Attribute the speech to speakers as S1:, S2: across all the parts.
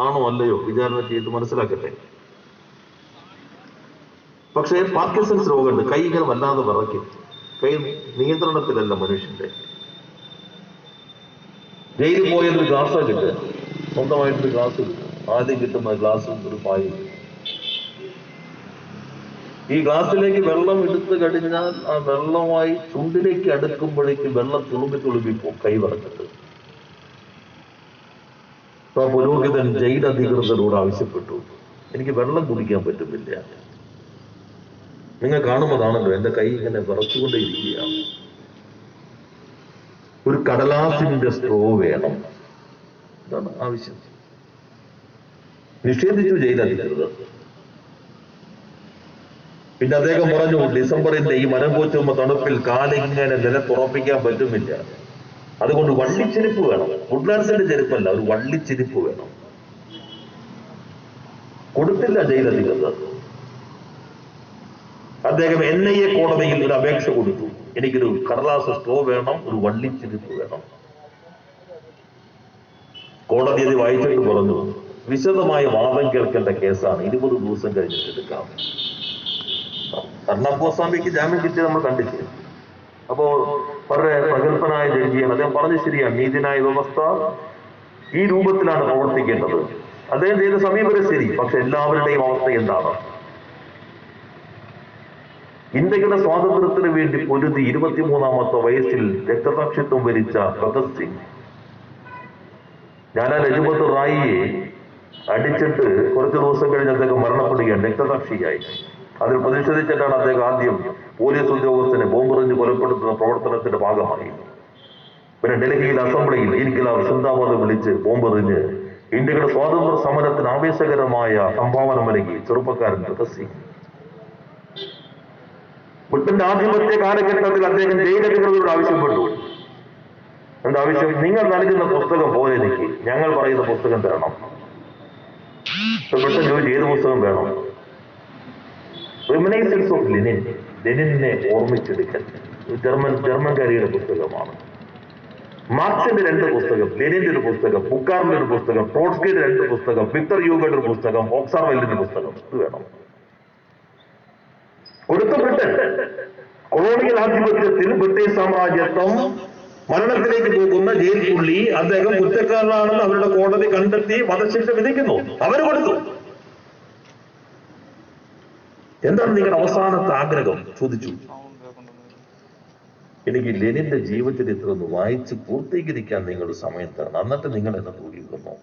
S1: ആണോ അല്ലയോ വിചാരണ ചെയ്ത് മനസ്സിലാക്കട്ടെ. പക്ഷേ പാർക്കിൻസൺസ് രോഗമുണ്ട്, കൈ ഇങ്ങനെ വല്ലാതെ വിറയ്ക്കും. കൈ നിയന്ത്രണത്തിലല്ല മനുഷ്യന്റെ. ജയിലിൽ പോയൊരു ഗ്ലാസ് കിട്ടുക, സ്വന്തമായിട്ടൊരു ഗ്ലാസ് കിട്ടും. ആദ്യം കിട്ടുന്ന ഗ്ലാസും ഒരു പായും. ഈ ഗ്ലാസ്സിലേക്ക് വെള്ളം എടുത്തു കഴിഞ്ഞാൽ ആ വെള്ളമായി ചുണ്ടിലേക്ക് അടുക്കുമ്പോഴേക്ക് വെള്ളം തുളുമ്പിപ്പോ കൈ വിറച്ചിട്ട്. അപ്പൊ പുരോഹിതൻ ജയിൽ അധികൃതരോട് ആവശ്യപ്പെട്ടു, എനിക്ക് വെള്ളം കുടിക്കാൻ പറ്റുന്നില്ല. നിങ്ങൾ കാണുന്നതാണല്ലോ എന്റെ കൈ ഇങ്ങനെ വിറച്ചുകൊണ്ടേയിരിക്കുകയാണ്. ഒരു കടലാസിന്റെ സ്ട്രോ വേണം, ഇതാണ് ആവശ്യം. നിഷേധിച്ചു ജയിലധികൃതർ. പിന്നെ അദ്ദേഹം പറഞ്ഞു, ഡിസംബറിന്റെ ഈ മരം കോച്ചുമ്പോ തണുപ്പിൽ കാലിങ്ങനെ നിലത്തുറപ്പിക്കാൻ പറ്റുന്നില്ല, അതുകൊണ്ട് വള്ളിച്ചെരുപ്പ് വേണം. വുഡ്ലാൻഡ്സിന്റെ ചെരുപ്പല്ല, ഒരു വള്ളിച്ചെരുപ്പ് വേണം. കൊടുത്തില്ല ജയിലധികൃതർ. അദ്ദേഹം NIA കോടതിയിൽ ഒരു അപേക്ഷ കൊടുത്തു, എനിക്കൊരു കടലാസ് സ്ട്രോ വേണം, ഒരു വള്ളിച്ചെരുപ്പ് വേണം. കോടതി അത് വായിച്ചിട്ട് പറഞ്ഞു, വിശദമായ വാദം കേൾക്കേണ്ട കേസാണ്, 20 ദിവസം കഴിഞ്ഞിട്ടെടുക്കാം. കർണാകോസ്വാമിക്ക് ജാമ്യം കിട്ടി നമ്മൾ കണ്ടിട്ട്. അപ്പോ വളരെ പ്രഗത്ഭനായ ജഡ്ജിയാണ് അദ്ദേഹം. പറഞ്ഞു ശരിയാണ്, നീതിന്യായ വ്യവസ്ഥ ഈ രൂപത്തിലാണ് പ്രവർത്തിക്കേണ്ടത്. അദ്ദേഹം ചെയ്ത സമീപനം ശരി. പക്ഷെ എല്ലാവരുടെയും അവസ്ഥ എന്താണ്? ഇന്ത്യയുടെ സ്വാതന്ത്ര്യത്തിന് വേണ്ടി പൊരുതി 23-ാമത്തെ വയസ്സിൽ രക്തസാക്ഷിത്വം വരിച്ച ഭഗത് സിംഗ്, ലാലാ ലജ്പത് റായിയെ അടിച്ചിട്ട് കുറച്ചു ദിവസം കഴിഞ്ഞ് അദ്ദേഹം മരണപ്പെടുകയാണ്, രക്തസാക്ഷിയായി. അതിൽ പ്രതിഷേധിച്ചിട്ടാണ് അദ്ദേഹം ആദ്യം പോലീസ് ഉദ്യോഗസ്ഥനെ ബോംബെറിഞ്ഞ് കൊലപ്പെടുത്തുന്ന പ്രവർത്തനത്തിന്റെ ഭാഗമായി. പിന്നെ ഡൽഹിയിൽ അസംബ്ലിയിൽ ഇൻക്ലാബ് സിന്ദാബാദ് വിളിച്ച് ബോംബെറിഞ്ഞ് ഇന്ത്യയുടെ സ്വാതന്ത്ര്യ സമരത്തിന് ആവേശകരമായ സംഭാവന നൽകി ചെറുപ്പക്കാരൻ ഭഗത് സിംഗ്. ബ്രിട്ടന്റെ ആധിപത്യ കാലഘട്ടത്തിൽ അദ്ദേഹം ജയിലധികൃതരോട് ആവശ്യപ്പെട്ടു, എന്താവശ്യം? നിങ്ങൾ നൽകുന്ന പുസ്തകം പോലെ എനിക്ക്, ഞങ്ങൾ പറയുന്ന പുസ്തകം തരണം. ബ്രിട്ടൻ ചോദിച്ചു, ഏത് പുസ്തകം വേണം? റിമിനൈസൻസ് ഓഫ് ലെനിൻ, ലെനിനെ ഓർമ്മിച്ചെടുക്കൽ, ജർമ്മൻകാരിയുടെ പുസ്തകമാണ്. മാർക്സിന്റെ 2 പുസ്തകം, ലെനിന്റെ ഒരു പുസ്തകം, ബുക്കാറിന്റെ ഒരു പുസ്തകം, ട്രോട്സ്കിയുടെ 2 പുസ്തകം, വിക്ടർ യൂഗയുടെ ഒരു പുസ്തകം, ഓക്സാർവെൽഡിന്റെ പുസ്തകം, ഇത് വേണം. കൊടുത്ത ബ്രിട്ടൻ കൊളോണിയൽ ആധിപത്യത്തിൽ ബ്രിട്ടീഷ് സാമ്രാജ്യത്വം മരണത്തിലേക്ക് പോകുന്ന ജയിൽ പുള്ളി, അദ്ദേഹം കുറ്റക്കാരനാണെന്ന് അവരുടെ കോടതി കണ്ടെത്തി വധശിക്ഷ വിധിക്കുന്നു. അവർ കൊടുത്തു. എന്താണ് നിങ്ങളുടെ അവസാനത്തെ ആഗ്രഹം ചോദിച്ചു. എനിക്ക് ലെനിന്റെ ജീവചരിത്രം ഒന്ന് വായിച്ച് പൂർത്തീകരിക്കാൻ നിങ്ങൾ സമയം തരണം, എന്നിട്ട് നിങ്ങൾ എന്നെ തൂക്കിക്കുന്നു.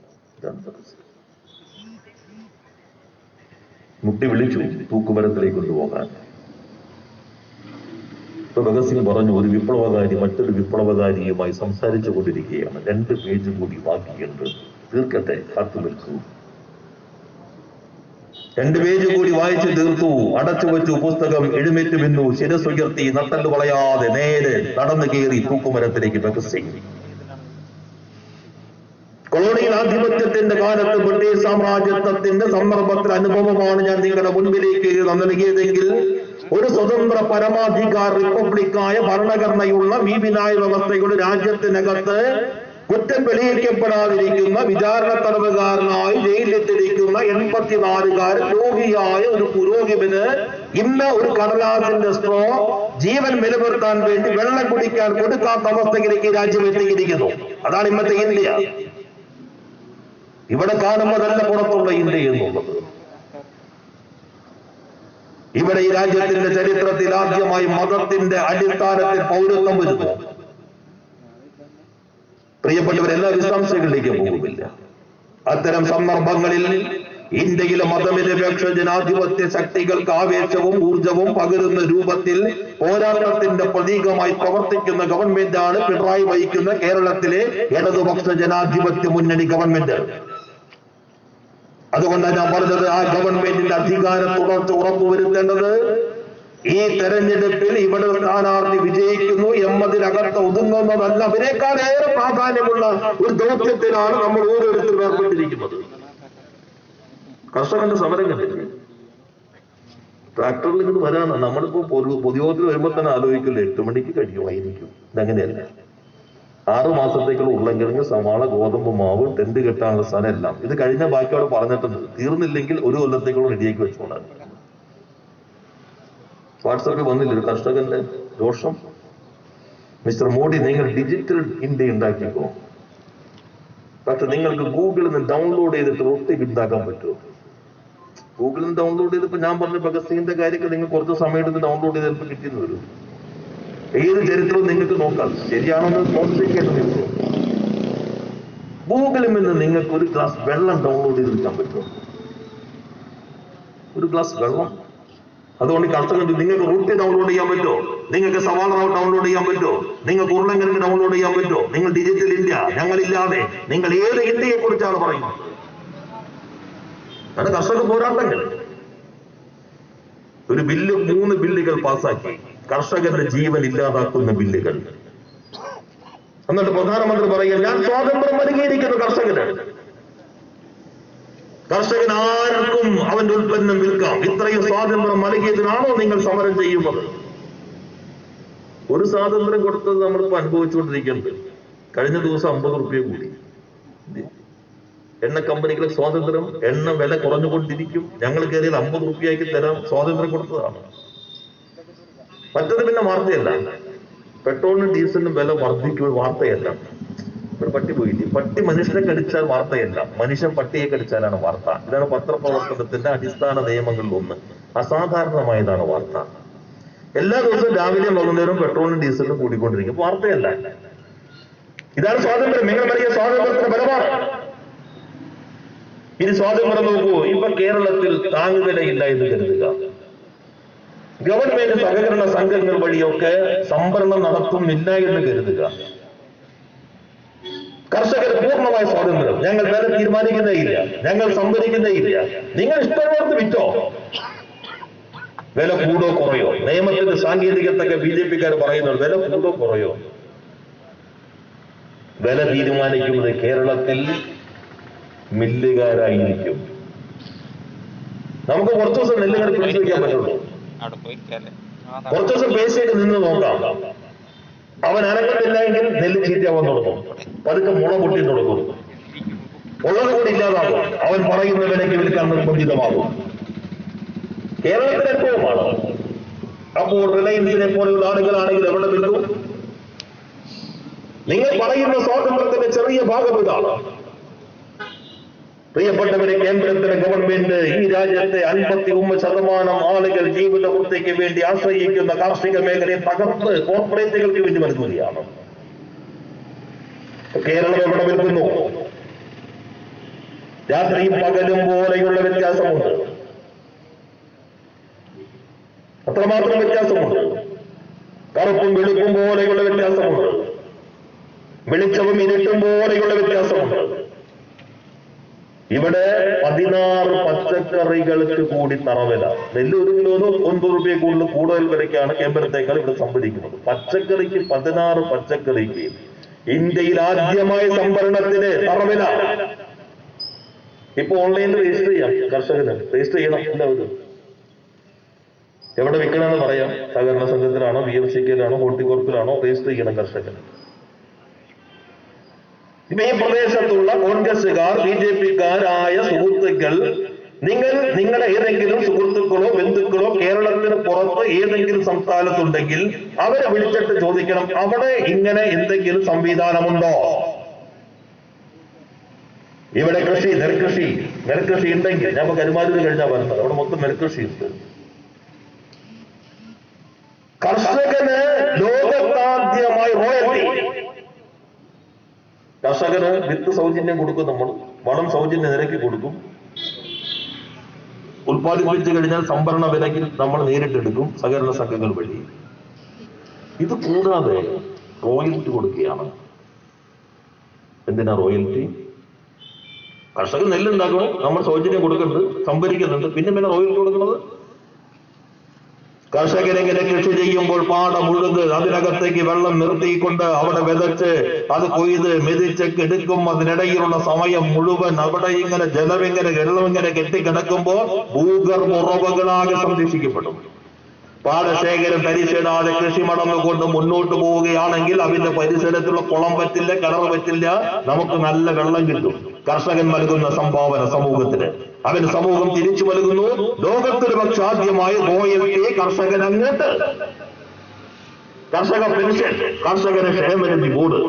S1: മുട്ടി വിളിച്ചു തൂക്കുമരത്തിലേക്ക് കൊണ്ടുപോകാൻ. ഭഗത് സിംഗ് പറഞ്ഞു, ഒരു വിപ്ലവകാരി മറ്റൊരു വിപ്ലവകാരിയുമായി സംസാരിച്ചു കൊണ്ടിരിക്കുകയാണ്, 2 പേജ് കൂടി ബാക്കിയുണ്ട്, തീർക്കട്ടെ, കാത്തു നിൽക്കൂ. 2 പേജ് കൂടി വായിച്ചു തീർത്തു. അടച്ചു വെച്ചു പുസ്തകം, എഴുന്നേറ്റ് നിന്നു, ശിരസുയർത്തി, നട്ടല് വളയാതെ നേരെ നടന്നു കയറി തൂക്കുമരത്തിലേക്ക് ഭഗത് സിംഗ്. കൊളോണിയൽ ആധിപത്യത്തിന്റെ കാലത്ത് ബ്രിട്ടീഷ് സാമ്രാജ്യത്വത്തിന്റെ സന്ദർഭത്തിൽ അനുഭവമാണ് ഞാൻ നിങ്ങളുടെ മുൻപിലേക്ക് നൽകിയതെങ്കിൽ, ഒരു സ്വതന്ത്ര പരമാധികാര റിപ്പബ്ലിക്കായ ഭരണഘടനയുള്ള നീതിന്യായ വ്യവസ്ഥയുടെ രാജ്യത്തിനകത്ത് കുറ്റം തെളിയിക്കപ്പെടാതിരിക്കുന്ന വിചാരണ തടവുകാരനായി ജയിലിലെത്തിരിക്കുന്ന 84-കാരൻ രോഗിയായ ഒരു പുരോഹിതന് ഇന്ന് ഒരു കടലാസിന്റെ സ്ട്രോ ജീവൻ നിലനിർത്താൻ വേണ്ടി വെള്ളം കുടിക്കാൻ കൊടുക്കാത്ത അവസ്ഥയിലേക്ക് രാജ്യം എത്തിയിരിക്കുന്നു. അതാണ് ഇന്നത്തെ ഇന്ത്യ. ഇവിടെ കാണുന്നതല്ല പുറത്തുള്ള ഇന്ത്യ എന്നുള്ളത്. ഇവിടെ ഈ രാജ്യത്തിന്റെ ചരിത്രത്തിൽ ആദ്യമായി മതത്തിന്റെ അടിസ്ഥാനത്തിൽ പൗരത്വം വരുന്നു. പ്രിയപ്പെട്ടവരെല്ലാ വിശദാംശങ്ങളിലേക്കും പോകുന്നില്ല. അത്തരം സന്ദർഭങ്ങളിൽ ഇന്ത്യയിലെ മതനിരപേക്ഷ ജനാധിപത്യ ശക്തികൾക്ക് ആവേശവും ഊർജവും പകരുന്ന രൂപത്തിൽ പോരാട്ടത്തിന്റെ പ്രതീകമായി പ്രവർത്തിക്കുന്ന ഗവൺമെന്റാണ് പിണറായി വഹിക്കുന്ന കേരളത്തിലെ ഇടതുപക്ഷ ജനാധിപത്യ മുന്നണി ഗവൺമെന്റ്. അതുകൊണ്ടാണ് ഞാൻ പറഞ്ഞത്, ആ ഗവൺമെന്റിന്റെ അധികാര തുടർച്ച ഉറപ്പുവരുത്തേണ്ടത് ഈ തെരഞ്ഞെടുപ്പിൽ ഇവിടെ സ്ഥാനാർത്ഥി വിജയിക്കുന്നു എന്നതിനകത്ത് ഒതുങ്ങുന്നതല്ല, അതിനേക്കാളേറെ പ്രാധാന്യമുള്ള ഒരു ദൗത്യത്തിലാണ് നമ്മൾ ഓരോരുത്തരും ഏർപ്പെട്ടിരിക്കുന്നത്. കർഷകന്റെ സമരം കണ്ടില്ലേ? ട്രാക്ടറിൽ ഇങ്ങോട്ട് വരാനാണ്. നമ്മളിപ്പോ പൊതുയോഗത്തിൽ വരുമ്പോ തന്നെ ആലോചിക്കില്ല, 8 മണിക്ക് കഴിയുമായിരിക്കും. ഇതങ്ങനെയല്ല. 6 മാസത്തേക്കുള്ള ഉരുളൻകിഴങ്ങ്, സവാള, ഗോതമ്പ് മാവ്, ടെന്റ് കെട്ടാനുള്ള സ്ഥലം എല്ലാം. ഇത് കഴിഞ്ഞ ബാക്കി അവിടെ പറഞ്ഞിട്ടുണ്ട്. തീർന്നില്ലെങ്കിൽ 1 കൊല്ലത്തേക്കുള്ള റെഡിയാക്കി വെച്ചോളാം. വാട്സാപ്പിൽ വന്നില്ല ഒരു കർഷകന്റെ ദോഷം. മിസ്റ്റർ മോഡി, നിങ്ങൾ ഡിജിറ്റൽ ഇന്ത്യ ഉണ്ടാക്കിക്കോ, പക്ഷെ നിങ്ങൾക്ക് ഗൂഗിളിൽ നിന്ന് ഡൗൺലോഡ് ചെയ്തിട്ട് റൊട്ടി ഉണ്ടാക്കാൻ പറ്റുമോ? ഗൂഗിളിൽ നിന്ന് ഡൗൺലോഡ് ചെയ്തപ്പോ ഞാൻ പറഞ്ഞ ഭഗത് സിംഗിന്റെ കാര്യമൊക്കെ നിങ്ങൾ കുറച്ച് സമയം എടുത്ത് ഡൗൺലോഡ് ചെയ്തപ്പോൾ കിട്ടിയെന്ന് വരും. ഏത് ചരിത്രവും നിങ്ങൾക്ക് നോക്കാം, ശരിയാണെന്ന് നോക്കിക്കേണ്ടത്. ഗൂഗിളിൽ നിന്ന് നിങ്ങൾക്ക് ഒരു ഗ്ലാസ് വെള്ളം ഡൗൺലോഡ് ചെയ്തെടുക്കാൻ പറ്റുമോ? ഒരു ഗ്ലാസ് വെള്ളം. അതുകൊണ്ട് കർഷകർ നിങ്ങൾക്ക് റൊട്ടി ഡൗൺലോഡ് ചെയ്യാൻ പറ്റുമോ? നിങ്ങൾക്ക് സവാള ഡൗൺലോഡ് ചെയ്യാൻ പറ്റുമോ? നിങ്ങൾക്ക് ഉരുളൻകിഴങ്ങ് ഡൗൺലോഡ് ചെയ്യാൻ പറ്റുമോ? നിങ്ങൾ ഡിജിറ്റൽ ഇന്ത്യ, ഞങ്ങളില്ലാതെ നിങ്ങൾ ഏത് ഇന്ത്യയെ കുറിച്ചാണ് പറയുന്നത്? അത് കർഷക പോരാട്ടങ്ങൾ. ഒരു ബില്ല്, 3 ബില്ലുകൾ പാസാക്കി, കർഷകരുടെ ജീവൻ ഇല്ലാതാക്കുന്ന ബില്ലുകൾ. എന്നിട്ട് പ്രധാനമന്ത്രി പറയുക, ഞാൻ സ്വാതന്ത്ര്യം നൽകിയിരിക്കുന്നു കർഷകന്. കർഷകൻ ആർക്കും അവന്റെ ഉൽപ്പന്നം വിൽക്കാം. ഇത്രയും സ്വാതന്ത്ര്യം നൽകിയതിനാണോ നിങ്ങൾ സമരം ചെയ്യുന്നത്? ഒരു സ്വാതന്ത്ര്യം കൊടുത്തത് നമ്മളിപ്പോ അനുഭവിച്ചുകൊണ്ടിരിക്കുന്നുണ്ട്. കഴിഞ്ഞ ദിവസം 50 റുപ്യ കൂടി. എണ്ണ കമ്പനികളെ സ്വാതന്ത്ര്യം, എണ്ണ വില കുറഞ്ഞുകൊണ്ടിരിക്കും, ഞങ്ങൾ കയറിയത് 50 റുപ്യക്ക് തരാൻ സ്വാതന്ത്ര്യം കൊടുത്തതാണ്. മറ്റത് പിന്നെ വാർത്തയല്ല. പെട്രോളിനും ഡീസലിനും വില വർദ്ധിക്കുക വാർത്തയല്ല. ഒരു പട്ടി പോയില്ലേ, പട്ടി മനുഷ്യനെ കടിച്ചാൽ വാർത്തയല്ല, മനുഷ്യൻ പട്ടിയെ കടിച്ചാലാണ് വാർത്ത. ഇതാണ് പത്രപ്രവർത്തനത്തിന്റെ അടിസ്ഥാന നിയമങ്ങളിൽ ഒന്ന്. അസാധാരണമായതാണ് വാർത്ത. എല്ലാ ദിവസവും രാവിലെയും വൈകുന്നേരവും പെട്രോളിനും ഡീസലിനും കൂടിക്കൊണ്ടിരിക്കും, വാർത്തയല്ല. ഇതാണ് സ്വാതന്ത്ര്യം. നിങ്ങൾ വലിയ സ്വാതന്ത്ര്യത്തിന്റെ ബലമാണ്. ഇനി സ്വാതന്ത്ര്യം നോക്കൂ. ഇപ്പൊ കേരളത്തിൽ താങ്ങുവിലയില്ല എന്ന് കരുതുക. ഗവൺമെന്റ് സഹകരണ സംഘങ്ങൾ വഴിയൊക്കെ സംഭരണം നടത്തുന്നില്ല എന്ന് കരുതുക. കർഷകർ പൂർണ്ണമായ സ്വാതന്ത്ര്യം. ഞങ്ങൾ വില തീരുമാനിക്കുന്നേ ഇല്ല, ഞങ്ങൾ സംഭരിക്കുന്നേ ഇല്ല. നിങ്ങൾ ഇഷ്ടമുള്ളവർക്ക് വിറ്റോ, വില കൂടോ കുറയോ. നിയമത്തിന്റെ സാങ്കേതികത്തൊക്കെ BJP-ക്കാർ പറയുന്നത് വില കൂടോ കുറയോ. വില തീരുമാനിക്കുന്നത് കേരളത്തിൽ മില്ലുകാരായിരിക്കും. നമുക്ക് കുറച്ചു ദിവസം നെല്ലുകൾ പിടിച്ചു വയ്ക്കാൻ പറ്റുള്ളൂ. കുറച്ചു ദിവസം പേശിയിട്ട് നിന്ന് നോക്കാം. അവൻ അനങ്ങുന്നില്ല എങ്കിൽ നെല്ല് ചീത്തയാവാൻ തുടങ്ങും, പതുക്കെ മുള പൊട്ടി തുടങ്ങും, ഉള്ളത് കൂടി ഇല്ലാതാകും, അവൻ പറയുന്ന വിലയ്ക്ക് വിൽക്കാൻ നിർബന്ധിതമാകും. കേരളത്തിലെ അനുഭവമാണ്. അപ്പോൾ റിലയൻസിനെ പോലെയുള്ള ആളുകളാണെങ്കിൽ എവിടെ വിൽക്കും? നിങ്ങൾ പറയുന്ന സ്വാതന്ത്ര്യത്തിന്റെ ചെറിയ ഭാഗം ഇതാണ്. പ്രിയപ്പെട്ടവരെ, കേന്ദ്രത്തിലെ ഗവൺമെന്റ് ഈ രാജ്യത്തെ 51% ആളുകൾ ജീവിത വൃത്തിക്ക് വേണ്ടി ആശ്രയിക്കുന്ന കാർഷിക മേഖലയെ തകർത്ത് കോർപ്പറേറ്റുകൾക്ക് വേണ്ടി നൽകുകയാണ്. കേരളം എവിടെ വിൽക്കുന്നു? രാത്രിയും പകലും പോലെയുള്ള വ്യത്യാസമുണ്ട്. അത്രമാത്രം വ്യത്യാസമുണ്ട്. കറുപ്പും വെളുപ്പും പോലെയുള്ള വ്യത്യാസമുണ്ട്. വെളിച്ചവും ഇരുട്ടും പോലെയുള്ള വ്യത്യാസമുണ്ട്. ഇവിടെ 16 പച്ചക്കറികൾക്ക് കൂടി തറവില. നെല്ല് 1 കിലോന് 9 റുപ്യ കൂടുതൽ വിലയ്ക്കാണ് കേന്ദ്രത്തേക്കാൾ ഇവിടെ സംഭരിക്കുന്നത്. പച്ചക്കറിക്ക് 16 പച്ചക്കറിക്ക് ഇന്ത്യയിൽ ആദ്യമായ സംഭരണത്തിന് തറവില. ഇപ്പൊ ഓൺലൈനിൽ രജിസ്റ്റർ ചെയ്യാം. കർഷകന് രജിസ്റ്റർ ചെയ്യണം. എല്ലാവരും എവിടെ വിൽക്കണമെന്ന് പറയാം. സഹകരണ സംഘത്തിലാണോ, BFCKയിലാണോ, ഹോർട്ടികോർപ്പിലാണോ, രജിസ്റ്റർ ചെയ്യണം കർഷകൻ. ഈ പ്രദേശത്തുള്ള കോൺഗ്രസുകാർ, BJP-ക്കാരായ സുഹൃത്തുക്കൾ, നിങ്ങളുടെ ഏതെങ്കിലും സുഹൃത്തുക്കളോ ബന്ധുക്കളോ കേരളത്തിന് പുറത്ത് ഏതെങ്കിലും സംസ്ഥാനത്തുണ്ടെങ്കിൽ അവരെ വിളിച്ചിട്ട് ചോദിക്കണം, അവിടെ ഇങ്ങനെ എന്തെങ്കിലും സംവിധാനമുണ്ടോ? ഇവിടെ കൃഷി, നെൽകൃഷി ഉണ്ടെങ്കിൽ, ഞാൻ കരുമാരൂർ കഴിഞ്ഞാൽ പറഞ്ഞത്, അവിടെ മൊത്തം നെൽകൃഷി ഉണ്ട്. കർഷകന് ലോകത്താദ്യമായി റോയൽറ്റി. കർഷകന് വിത്ത് സൗജന്യം കൊടുക്കും, നമ്മൾ വളം സൗജന്യ നിരക്ക് കൊടുക്കും. ഉത്പാദിപ്പിച്ചു കഴിഞ്ഞാൽ സംഭരണ വിലയ്ക്ക് നമ്മൾ നേരിട്ടെടുക്കും സഹകരണ സംഘങ്ങൾ വഴി. ഇത് കൂടാതെ റോയൽറ്റി കൊടുക്കുകയാണ്. എന്തിനാ റോയൽറ്റി? കർഷകർ നെല്ലുണ്ടാക്കണം, നമ്മൾ സൗജന്യം കൊടുക്കുന്നുണ്ട്, സംഭരിക്കുന്നുണ്ട്, പിന്നെ റോയൽറ്റി കൊടുക്കുന്നത്. കർഷകരെങ്ങനെ കൃഷി ചെയ്യുമ്പോൾ പാടം ഉഴുത് അതിനകത്തേക്ക് വെള്ളം നിർത്തിക്കൊണ്ട് അവിടെ വിതച്ച് അത് കൊയ്ത് മെതിച്ചൊക്കെ എടുക്കും. അതിനിടയിലുള്ള സമയം മുഴുവൻ അവിടെ ഇങ്ങനെ വെള്ളമിങ്ങനെ കെട്ടിക്കിടക്കുമ്പോൾ ഭൂഗർഭ ഉറവകളാകെ സംരക്ഷിക്കപ്പെടും. പാടശേഖരം തരിശിടാതെ കൃഷി മടന്നുകൊണ്ട് മുന്നോട്ട് പോവുകയാണെങ്കിൽ അതിന്റെ പരിസരത്തുള്ള കുളം പറ്റില്ല, കിണർ പറ്റില്ല, നമുക്ക് നല്ല വെള്ളം കിട്ടും. കർഷകൻ നൽകുന്ന സംഭാവന സമൂഹത്തിന്, അവന് സമൂഹം തിരിച്ചു നൽകുന്നു. ലോകത്തൊരു പക്ഷെ ആദ്യമായി റോയൽറ്റി കർഷകൻ അങ്ങോട്ട്, കർഷക പെൻഷൻ, കർഷകന് ക്ഷേമനിധി ബോർഡ്.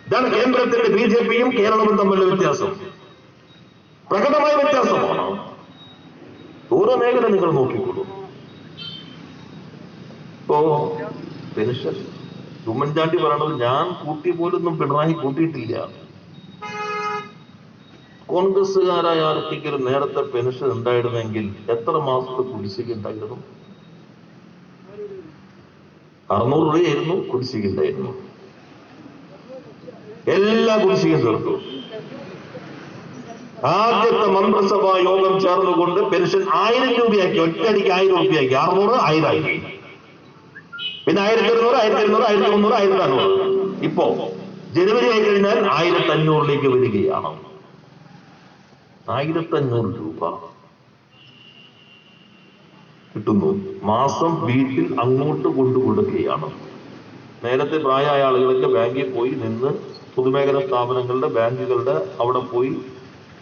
S1: ഇതാണ് കേന്ദ്രത്തിന്റെ BJPയും കേരളവും തമ്മിലുള്ള വ്യത്യാസം. പ്രകടമായ വ്യത്യാസമാണ്. ഓരോ മേഖല നിങ്ങൾ നോക്കിക്കൊള്ളൂ. ഇപ്പോ പെൻഷൻ ഉമ്മൻചാണ്ടി പറയണത് ഞാൻ കൂട്ടി പോലൊന്നും പിണറായി കൂട്ടിയിട്ടില്ല. കോൺഗ്രസ്സുകാരായ ആർക്കെങ്കിലും നേരത്തെ പെൻഷൻ ഉണ്ടായിരുന്നെങ്കിൽ എത്ര മാസത്തെ കുടിശ്ശിക ഉണ്ടായിരുന്നു? 600 രൂപയായിരുന്നു കുടിശ്ശിക ഉണ്ടായിരുന്നു. എല്ലാ കുടിശ്ശികയും തീർത്തു. ആദ്യത്തെ മന്ത്രിസഭാ യോഗം ചേർന്നുകൊണ്ട് പെൻഷൻ 1000 രൂപയാക്കി, ഒറ്റയടിക്ക് 1000 രൂപയാക്കി. 600 1000 ആക്കി. പിന്നെ 1200, 1300, 1300, 1400. ഇപ്പോ ജനുവരി ആയി കഴിഞ്ഞാൽ 1500 വരികയാണ്. 1500 രൂപ കിട്ടുന്നു. മാസം വീട്ടിൽ അങ്ങോട്ട് കൊണ്ടുകൊടുക്കുകയാണ്. നേരത്തെ പ്രായമായ ആളുകളൊക്കെ ബാങ്കിൽ പോയി നിന്ന്, പൊതുമേഖലാ സ്ഥാപനങ്ങളുടെ ബാങ്കുകളുടെ അവിടെ പോയി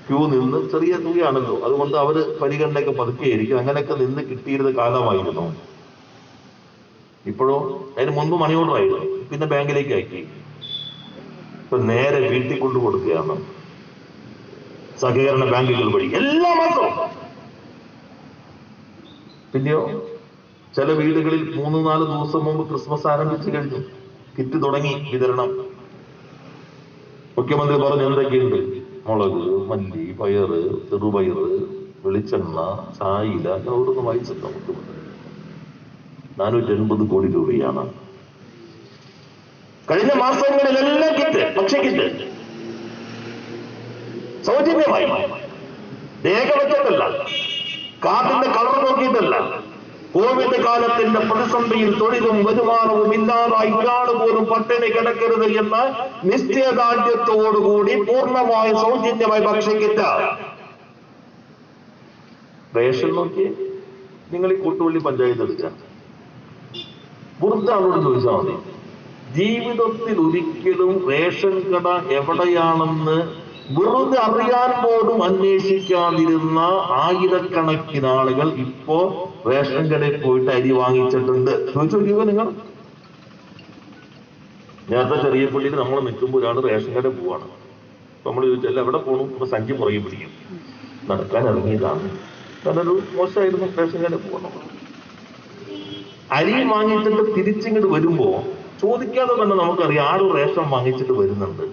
S1: ക്യൂ നിന്ന്, ചെറിയ തുകയാണല്ലോ, അതുകൊണ്ട് അവര് പരിഗണനയൊക്കെ പതുക്കെയായിരിക്കും, അങ്ങനെയൊക്കെ നിന്ന് കിട്ടിയിരുന്ന കാലമായിരുന്നു. ഇപ്പോഴോ അതിന് മുൻപ് മണി ഓർഡർ ആയിരുന്നു, പിന്നെ ബാങ്കിലേക്ക് അയക്കി. ഇപ്പൊ നേരെ വീട്ടിൽ കൊണ്ടു കൊടുക്കുകയാണ് സഹകരണ ബാങ്കുകൾ വഴി എല്ലാ മാസവും. പിന്നെയോ ചില വീടുകളിൽ 3-4 ദിവസം മുമ്പ് ക്രിസ്മസ് ആരംഭിച്ചു കഴിഞ്ഞു, കിറ്റ് തുടങ്ങി വിതരണം. മുഖ്യമന്ത്രി പറഞ്ഞു എന്തൊക്കെയുണ്ട്, മുളക്, മല്ലി, പയറ്, ചെറുപയറ്, വെളിച്ചെണ്ണ, ചായില, ഓരോന്ന് വായിച്ചിട്ട് മുഖ്യമന്ത്രി 480 കോടി രൂപയാണ് കഴിഞ്ഞ മാസങ്ങളിലെല്ലാം കിറ്റ്, ഭക്ഷ്യക്കിറ്റ് സൗജന്യമായി. രേഖ വെച്ചിട്ടല്ല, കാർഡിന്റെ കളർ നോക്കിയിട്ടല്ല. കോവിഡ് കാലത്തിന്റെ പ്രതിസന്ധിയിൽ തൊഴിലും വരുമാനവും ഇല്ലാതായി ഒരാൾ പോലും പട്ടിണി കിടക്കരുത് എന്ന നിശ്ചയദാർഢ്യത്തോടുകൂടി പൂർണ്ണമായി സൗജന്യമായി ഭക്ഷ്യക്കിറ്റ്. റേഷൻ നോക്കി നിങ്ങൾ ഈ കൂട്ടുപള്ളി പഞ്ചായത്ത് എടുക്കുക, വെറുതെ ആളോട് ചോദിച്ചാൽ മതി. ജീവിതത്തിൽ ഒരിക്കലും റേഷൻ കട എവിടെയാണെന്ന് വെറുതെ അറിയാൻ പോലും അന്വേഷിക്കാതിരുന്ന ആയിരക്കണക്കിന് ആളുകൾ ഇപ്പോ റേഷൻ കടയിൽ പോയിട്ട് അരി വാങ്ങിച്ചിട്ടുണ്ട്. ചോദിച്ചു നോക്കിയോ നിങ്ങൾ? നേരത്തെ ചെറിയ പള്ളിയിൽ നമ്മൾ നിൽക്കുമ്പോൾ ഒരാൾ റേഷൻ കടയിൽ പോവാണ്. നമ്മൾ ചോദിച്ചല്ല എവിടെ പോകണം, ഇപ്പൊ സഞ്ചി പുറകെ പിടിക്കും, നടക്കാൻ ഇറങ്ങിയതാണ്. അതൊരു മോശമായിരുന്നു. റേഷൻ കടയിൽ പോകണം. അരി വാങ്ങിച്ചിട്ട് തിരിച്ചിങ്ങോട്ട് വരുമ്പോ ചോദിക്കാതെ തന്നെ നമുക്കറിയാം ആരും റേഷൻ വാങ്ങിച്ചിട്ട് വരുന്നുണ്ട്.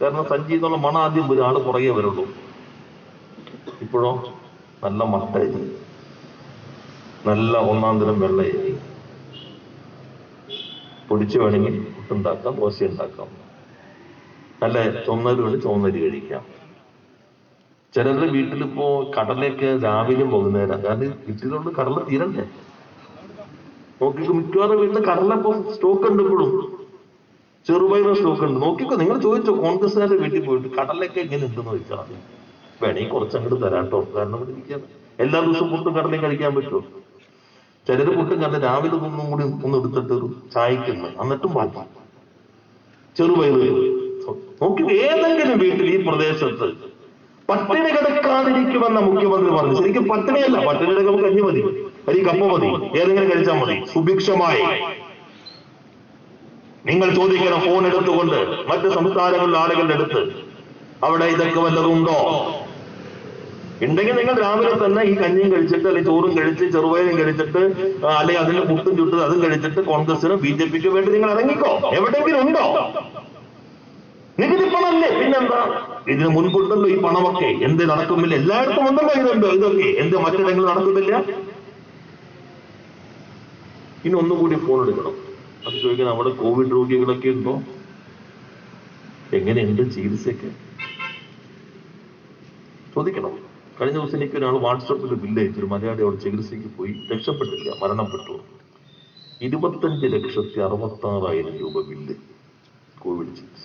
S1: കാരണം സഞ്ചി എന്നുള്ള മണം ആദ്യം വരും, ആള് പുറകെ വരുള്ളൂ. ഇപ്പോഴോ നല്ല മട്ട അരി, നല്ല 1-ാം തരം വെള്ള അരി പൊടിച്ചു വേണമെങ്കിൽ പുട്ടുണ്ടാക്കാം, ദോശ ഉണ്ടാക്കാം, നല്ല ചുവന്നരി വേണ്ടി ചുവന്നരി കഴിക്കാം. ചിലരുടെ വീട്ടിലിപ്പോ കടലയൊക്കെ രാവിലെയും പോകുന്നേരം, കാരണം വീട്ടിലുണ്ട് കടല തീരണ്ടേ. നോക്കിക്കോ, മിക്കവാറും വീട്ടിൽ കടല ഇപ്പൊ സ്റ്റോക്ക് ഉണ്ട്, ഇപ്പോഴും ചെറുപയർ സ്റ്റോക്ക് ഉണ്ട്. നോക്കിക്കോ, നിങ്ങൾ ചോദിച്ചോ കോൺഗ്രസ്സുകാരുടെ വീട്ടിൽ പോയിട്ട് കടലൊക്കെ എങ്ങനെ ഉണ്ടെന്ന് ചോദിച്ചാൽ മതി. വേണമെങ്കിൽ കുറച്ചങ്ങോട്ട് തരാട്ടോ, കാരണം ഇവിടെ ഇരിക്കാൻ എല്ലാ ദിവസവും പുട്ടും കടലയും കഴിക്കാൻ പറ്റുമോ? ചിലര് പുട്ടും കടല രാവിലെ ഒന്നും കൂടി ഒന്ന് എടുത്തിട്ട് ചായക്കുന്നു, എന്നിട്ടും ബാക്കി ചെറുപയർ. നോക്കി ഏതെങ്കിലും വീട്ടിൽ ഈ പ്രദേശത്ത് പട്ടിണി കിടക്കാതിരിക്കുമെന്ന മുഖ്യമന്ത്രി പറഞ്ഞു. ശരിക്കും പട്ടിണിയല്ല, പട്ടിണിയുടെ നമുക്ക് കഞ്ഞി മതി, അല്ലെങ്കിൽ കപ്പ മതി, ഏതെങ്കിലും കഴിച്ചാൽ മതി സുഭിക്ഷമായി. നിങ്ങൾ ചോദിക്കണം ഫോൺ എടുത്തുകൊണ്ട് മറ്റ് സംസ്ഥാനങ്ങളിലെ ആളുകളുടെ അടുത്ത്, അവിടെ ഇതൊക്കെ വല്ലതുണ്ടോ? ഉണ്ടെങ്കിൽ നിങ്ങൾ രാവിലെ തന്നെ ഈ കഞ്ഞിയും കഴിച്ചിട്ട്, അല്ലെങ്കിൽ ചോറും കഴിച്ച് ചെറുപയറും കഴിച്ചിട്ട്, അല്ലെങ്കിൽ അതിന് പുട്ടും ചുട്ടത് അതും കഴിച്ചിട്ട് കോൺഗ്രസിനും BJPക്കും വേണ്ടി നിങ്ങൾ ഇറങ്ങിക്കോ. എവിടെയെങ്കിലും ഉണ്ടോ? നികുതി പണമല്ലേ, പിന്നെന്താ? ഇതിന് മുൻപുണ്ടല്ലോ ഈ പണമൊക്കെ. എന്ത് നടക്കുന്നില്ല? എല്ലായിടത്തും ഉണ്ടല്ലോ ഇതുണ്ടോ ഇതൊക്കെ, എന്ത് മറ്റിടങ്ങളിൽ നടക്കുന്നില്ല? ഇനി ഒന്നുകൂടി ഫോൺ എടുക്കണം. അത് ചോദിക്കണം, അവിടെ കോവിഡ് രോഗികളൊക്കെ ഉണ്ടോ, എങ്ങനെയുണ്ട് ചികിത്സയൊക്കെ ചോദിക്കണം. കഴിഞ്ഞ ദിവസം എനിക്ക് ഒരാൾ വാട്സപ്പിൽ ബില്ല് അയച്ചൊരു മലയാളി അവിടെ ചികിത്സയ്ക്ക് പോയി, രക്ഷപ്പെട്ടില്ല, മരണപ്പെട്ടു. 25,66,000 രൂപ ബില്ല് കോവിഡ് ചികിത്സ.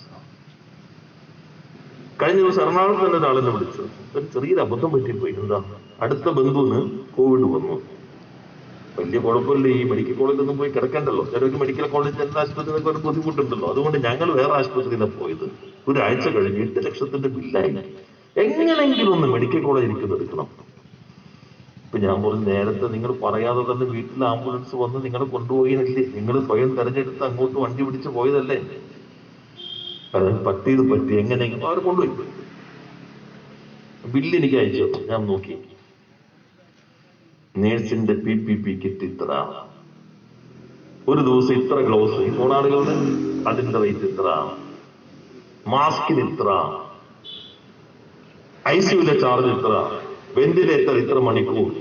S1: കഴിഞ്ഞ ദിവസം എറണാകുളത്ത് തന്നെ ഒരാളെന്നെ വിളിച്ചു, ഒരു ചെറിയൊരു അബദ്ധം പറ്റിപ്പോയി. എന്താ, അടുത്ത ബന്ധുവിന് കോവിഡ് വന്നു. വലിയ കുഴപ്പമില്ല, ഈ മെഡിക്കൽ കോളേജിലൊന്നും പോയി കിടക്കണ്ടല്ലോ. ചിലർക്ക് മെഡിക്കൽ കോളേജ് എല്ലാ ആശുപത്രിയിലൊക്കെ ഒരു ബുദ്ധിമുട്ടുണ്ടല്ലോ. അതുകൊണ്ട് ഞങ്ങൾ വേറെ ആശുപത്രിയിലാണ് പോയത്. ഒരാഴ്ച കഴിഞ്ഞ് 8 ലക്ഷത്തിന്റെ ബില്ലായി. എങ്ങനെയെങ്കിലും ഒന്ന് മെഡിക്കൽ കോളേജ് എനിക്കൊന്ന് എടുക്കണം. ഇപ്പൊ ഞാൻ പറഞ്ഞു, നേരത്തെ നിങ്ങൾ പറയാതെ തന്നെ വീട്ടിൽ ആംബുലൻസ് വന്ന് നിങ്ങളെ കൊണ്ടുപോയില്ലേ? നിങ്ങൾ സ്വയം തെരഞ്ഞെടുത്ത് അങ്ങോട്ട് വണ്ടി പിടിച്ച് പോയതല്ലേ? അത് പറ്റി എങ്ങനെയെങ്കിലും അവർ കൊണ്ടുപോയി. ബില്ല് എനിക്ക് അയച്ചു, ഞാൻ നോക്കി. നേഴ്സിന്റെ PPP കിറ്റ് ഇത്ര, ഒരു ദിവസം ഇത്ര ഗ്ലൗസ്, ഈ ഫോണാളുകളുടെ അതിന്റെ റേറ്റ് ഇത്ര, മാസ്കിന് ഇത്ര, ICUലെ ചാർജ് ഇത്ര, വെന്റിലേറ്റർ ഇത്ര മണിക്കൂർ,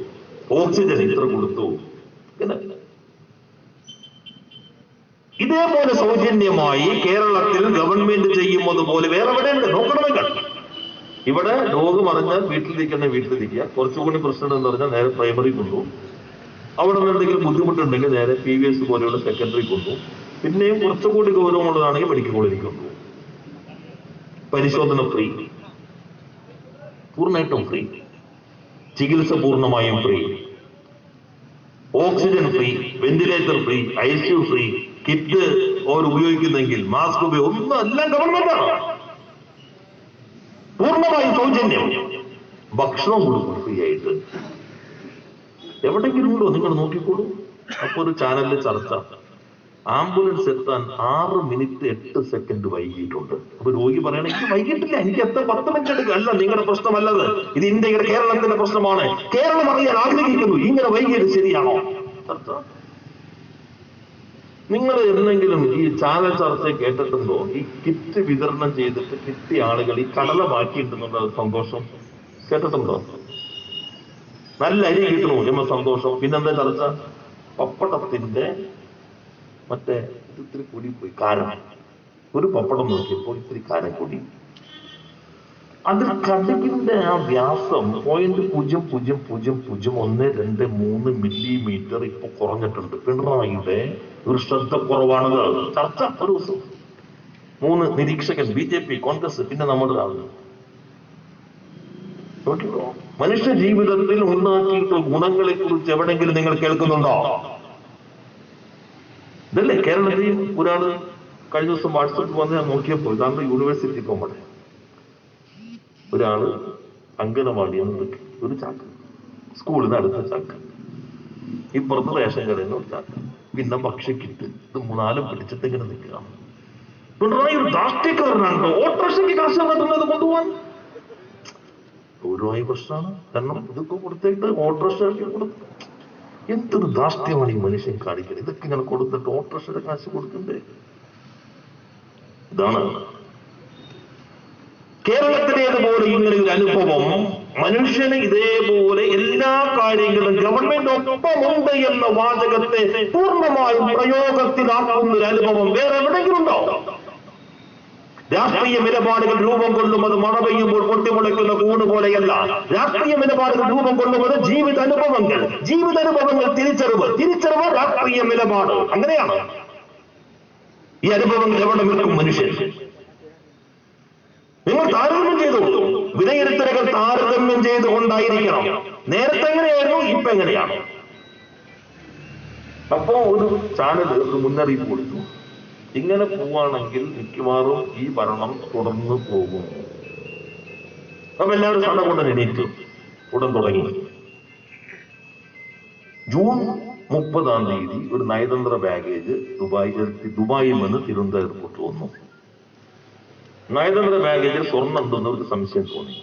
S1: ഓക്സിജൻ ഇത്ര കൊടുത്തു. ഇതേപോലെ സൗജന്യമായി കേരളത്തിൽ ഗവൺമെന്റ് ചെയ്യുന്നത് പോലെ വേറെ എവിടെയുണ്ട് നോക്കണമെങ്കിൽ. ഇവിടെ രോഗം അറിഞ്ഞാൽ വീട്ടിലിരിക്കുക. കുറച്ചുകൂടി പ്രശ്നം എന്ന് പറഞ്ഞാൽ നേരെ പ്രൈമറി കൊണ്ടു. അവിടെ നിന്ന് എന്തെങ്കിലും ബുദ്ധിമുട്ടുണ്ടെങ്കിൽ നേരെ PVS പോലെയുള്ള സെക്കൻഡറി കൊണ്ടു. പിന്നെയും കുറച്ചുകൂടി ഗൗരവമുള്ളതാണെങ്കിൽ മെഡിക്കൽ കോളേജിൽ കൊണ്ടു. പരിശോധന ഫ്രീ, പൂർണ്ണമായിട്ടും ഫ്രീ. ചികിത്സ പൂർണ്ണമായും free. Oxygen free, ventilator free, ICU free, kit അവർ ഉപയോഗിക്കുന്നെങ്കിൽ മാസ്ക് ഒന്നും എല്ലാം ഗവൺമെന്റാണ്. പൂർണ്ണമായും സൗജന്യം. ഭക്ഷണം കൊടുക്കും ഫ്രീ ആയിട്ട്. എവിടെയെങ്കിലും ഉണ്ടോ നിങ്ങൾ നോക്കിക്കോളൂ. അപ്പൊ ഒരു ചാനലിൽ ചർച്ച, ആംബുലൻസ് എത്താൻ 6 മിനിറ്റ് 8 സെക്കൻഡ് വൈകിട്ടുണ്ട്. അപ്പൊ രോഗി പറയണ, എനിക്ക് വൈകിട്ടില്ല, എനിക്ക് എത്താൻ 10 മിനിറ്റ് എടുക്കുക. അല്ല, നിങ്ങളുടെ പ്രശ്നമല്ലത്, ഇത് ഇന്ത്യയുടെ കേരളത്തിന്റെ പ്രശ്നമാണ്. കേരളം അറിയാൻ ആഗ്രഹിക്കുന്നു, ഇങ്ങനെ വൈകിയത് ശരിയാണോ? ചർച്ച. നിങ്ങൾ എന്തെങ്കിലും ഈ ചാനൽ ചർച്ച കേട്ടിട്ടുണ്ടോ? ഈ കിറ്റ് വിതരണം ചെയ്തിട്ട് കിട്ടിയ ആളുകൾ ഈ കടല ബാക്കിയിട്ടുണ്ടെന്നുള്ള സന്തോഷം കേട്ടിട്ടുണ്ടോ? നല്ല അരി കിട്ടണോ എന്ന സന്തോഷം. പിന്നെന്താ ചർച്ച? പപ്പടത്തിന്റെ മറ്റേ ഇത്തിരി കൂടി പോയി, കാരം. ഒരു പപ്പടം നോക്കിയപ്പോൾ ഇത്തിരി കാരം കൂടി. അതിൽ കടുകിന്റെ ആ വ്യാസം 0.000123 മില്ലിമീറ്റർ ഇപ്പൊ കുറഞ്ഞിട്ടുണ്ട്. പിണറായിയുടെ ഒരു ശ്രദ്ധക്കുറവാണത്. ചർച്ച ഒരു ദിവസം 3 നിരീക്ഷകൻ, BJP, കോൺഗ്രസ്, പിന്നെ നമ്മുടെ ആളുകൾ. മനുഷ്യ ജീവിതത്തിൽ ഉണ്ടാക്കിയിട്ടുള്ള ഗുണങ്ങളെ കുറിച്ച് എവിടെങ്കിലും നിങ്ങൾ കേൾക്കുന്നുണ്ടോ? ഇതല്ലേ കേരളത്തിൽ ഒരാള് കഴിഞ്ഞ ദിവസം വാട്സപ്പിൽ വന്ന് ഞാൻ നോക്കിയപ്പോൾ, ഇതാണ് യൂണിവേഴ്സിറ്റി കോമൺ, ഒരാള് അങ്കണവാടി ഒരു ചാക്ക്, സ്കൂളിൽ നിന്ന് അടുത്ത ചാക്ക്, ഇപ്പുറത്ത് റേഷൻ കടയിൽ നിന്ന് ഒരു ചാക്ക്, പിന്നെ ഭക്ഷ്യക്കിറ്റ്. ഇത് 4 പിടിച്ചിട്ട് ഇങ്ങനെ നിൽക്കുക. പിണറായി ഒരു ദാഷ്ട്യക്കാരനാണ്. ഓട്ടോറിക്ഷയ്ക്ക് കാശ് തന്നിട്ടുള്ളത് കൊണ്ടുപോകാൻ ഗൗരവമായ പ്രശ്നമാണ്. കാരണം ഇതൊക്കെ കൊടുത്തിട്ട് ഓട്ടോറിക്ഷയ്ക്ക് കൊടുത്തു. എന്തൊരു ദാഷ്ട്യമാണ് ഈ മനുഷ്യൻ കാണിക്കുന്നത്. ഇതൊക്കെ ഇങ്ങനെ കൊടുത്തിട്ട് ഓട്ടോറിക്ഷയുടെ കാശ് കൊടുക്കണ്ടേ? ഇതാണ് കേരളത്തിലേതുപോലെ ഇങ്ങനെ ഒരു അനുഭവം. മനുഷ്യന് ഇതേപോലെ എല്ലാ കാര്യങ്ങളും ഗവൺമെന്റ് ഒപ്പമുണ്ട് എന്ന വാചകത്തെ പൂർണ്ണമായും പ്രയോഗത്തിലാക്കുന്ന ഒരു അനുഭവം വേറെ എവിടെയെങ്കിലും ഉണ്ടോ? രാഷ്ട്രീയ നിലപാടുകൾ രൂപം കൊള്ളുന്നത് മഴ പെയ്യുമ്പോൾ പൊട്ടിമുളയ്ക്കുന്ന കൂണ് പോലെയല്ല. രാഷ്ട്രീയ നിലപാടുകൾ രൂപം കൊള്ളുന്നത് ജീവിതാനുഭവങ്ങൾ തിരിച്ചറിവ് രാഷ്ട്രീയ നിലപാട്. അങ്ങനെയാണ് ഈ അനുഭവങ്ങൾ എവിടെ നിൽക്കും മനുഷ്യൻ. നിങ്ങൾ താരതമ്യം ചെയ്തോളൂ. വിലയിരുത്തലുകൾ താരതമ്യം ചെയ്തുകൊണ്ടായിരിക്കണം. നേരത്തെ എങ്ങനെയായിരുന്നു, ഇപ്പൊ എങ്ങനെയാണ്. അപ്പോ ഒരു ചാനൽ ഒരു മുന്നറിയിപ്പ് കൊടുത്തു, ഇങ്ങനെ പോവാണെങ്കിൽ മിക്കവാറും ഈ ഭരണം തുടർന്ന് പോകും. അപ്പൊ എല്ലാവരും സട കൊണ്ട് എണീറ്റ് ഉടൻ തുടങ്ങി. ജൂൺ 30-ാം തീയതി ഒരു നയതന്ത്ര ബാഗേജ് ദുബായിൽ നിന്ന് തിരുവനന്തപുരം എയർപോർട്ട് വന്നു. നയതന്ത്ര ബാഗേജിൽ സ്വർണ്ണം ഉണ്ടെന്ന് ഒരു സംശയം തോന്നി.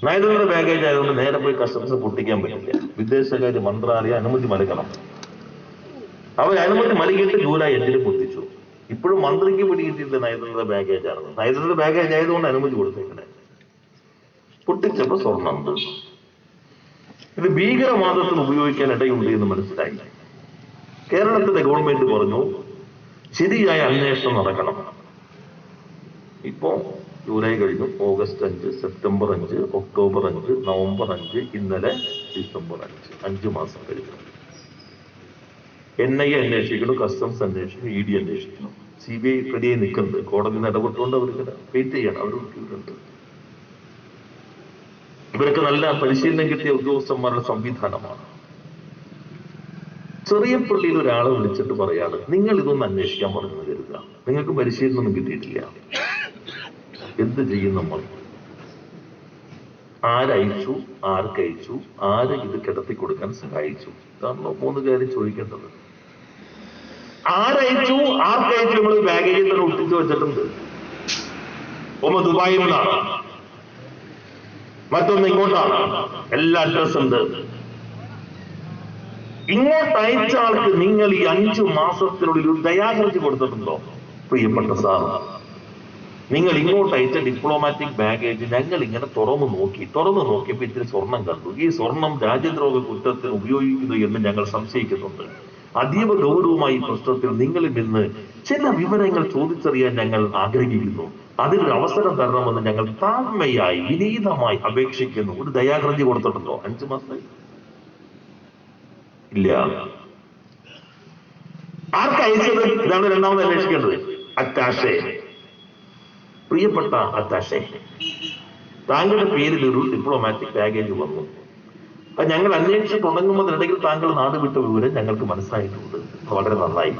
S1: നയതന്ത്ര ബാഗേജ് ആയതുകൊണ്ട് നേരെ പോയി കസ്റ്റംസ് പൊട്ടിക്കാൻ പറ്റില്ല. വിദേശകാര്യ മന്ത്രാലയം അനുമതി നൽകണം. അവർ അനുമതി നൽകിയിട്ട് ജൂലൈ 8-ന് പൊട്ടിച്ചു. ഇപ്പോഴും മന്ത്രിക്ക് പിടികിട്ടിയില്ല നയതന്ത്ര ബാഗേജ് ആണെന്ന്. നയതന്ത്ര ബാഗേജ് ആയതുകൊണ്ട് അനുമതി കൊടുത്തേക്കണേ. പൊട്ടിച്ചപ്പോ സ്വർണ്ണമുണ്ട്. ഇത് ഭീകരവാദത്തിന് ഉപയോഗിക്കാൻ ഇടയുണ്ട് എന്ന് മനസ്സിലായി. കേരളത്തിലെ ഗവൺമെന്റ് പറഞ്ഞു ശരിയായ അന്വേഷണം നടക്കണം. ഇപ്പോ ജൂലൈ കഴിഞ്ഞു, ഓഗസ്റ്റ് 5, സെപ്റ്റംബർ 5, ഒക്ടോബർ 5, നവംബർ 5, ഇന്നലെ ഡിസംബർ 5, 5 മാസം കഴിഞ്ഞു. NIA അന്വേഷിക്കണം, കസ്റ്റംസ് അന്വേഷിക്കണം, ED അന്വേഷിക്കണം, CBI റെഡിയായി നിൽക്കുന്നുണ്ട്. കോടതിയിൽ ഇടപെട്ടുകൊണ്ട് അവർക്ക് വെയിറ്റ് ചെയ്യണം. അവർ ഉണ്ട്. ഇവർക്ക് നല്ല പരിശീലനം കിട്ടിയ ഉദ്യോഗസ്ഥന്മാരുടെ സംവിധാനമാണ്. ചെറിയപ്പള്ളിയിൽ ഒരാളെ വിളിച്ചിട്ട് പറയാണ്, നിങ്ങൾ ഇതൊന്ന് അന്വേഷിക്കാൻ പറഞ്ഞു കരുതുക, നിങ്ങൾക്ക് പരിശീലനമൊന്നും കിട്ടിയിട്ടില്ല, എന്ത് ചെയ്യും നമ്മൾ? ആരയച്ചു, ആർക്കയച്ചു, ആര് ഇത് കിടത്തി കൊടുക്കാൻ സഹായിച്ചു? ഇതാണല്ലോ 3 കാര്യം ചോദിക്കേണ്ടത്. ആരയച്ചു, ആർക്കയച്ചു? നമ്മൾ ബാഗേജിൽ തന്നെ ഒട്ടിച്ചു വെച്ചിട്ടുണ്ട്. ഒന്ന് ദുബായിൽ നിന്നാണ്, മറ്റൊന്ന് ഇങ്ങോട്ടാണ്, എല്ലാ അഡ്രസ് ഉണ്ട്. ഇങ്ങോട്ട് അയച്ച ആൾക്ക് നിങ്ങൾ ഈ 5 മാസത്തിനുള്ളിൽ ഒരു ദയാഹർജി കൊടുത്തിട്ടുണ്ടോ? പ്രിയപ്പെട്ട സാർ, നിങ്ങൾ ഇങ്ങോട്ട് അയച്ച ഡിപ്ലോമാറ്റിക് ബാഗേജ് ഞങ്ങൾ ഇങ്ങനെ തുറന്നു നോക്കിയപ്പോൾ ഇത്തിരി സ്വർണം കണ്ടു. ഈ സ്വർണം രാജ്യദ്രോഹ കുറ്റത്തിന് ഉപയോഗിക്കുന്നു എന്ന് ഞങ്ങൾ സംശയിക്കുന്നുണ്ട്. അതീവ ഗൗരവമായി പ്രശ്നത്തിൽ നിങ്ങളിൽ നിന്ന് ചില വിവരങ്ങൾ ചോദിച്ചറിയാൻ ഞങ്ങൾ ആഗ്രഹിക്കുന്നു. അതിനൊരു അവസരം തരണമെന്ന് ഞങ്ങൾ താഴ്മയായി വിനീതമായി അപേക്ഷിക്കുന്നു. ഒരു ദയാഹർജി കൊടുത്തിട്ടുണ്ടോ 5 മാസം? ഇല്ല. ആർക്കയച്ചത്? ഇതാണ് രണ്ടാമത് അന്വേഷിക്കേണ്ടത്. അറ്റാഷെ. പ്രിയപ്പെട്ട അറ്റാഷെ, താങ്കളുടെ പേരിൽ ഒരു ഡിപ്ലോമാറ്റിക് ബാഗേജ് വന്നു. അത് ഞങ്ങൾ അന്വേഷിച്ച് തുടങ്ങുന്നതിനിടയിൽ താങ്കൾ നാട് വിട്ട വിവരം ഞങ്ങൾക്ക് മനസ്സിലായിട്ടുണ്ട്. വളരെ നന്നായി.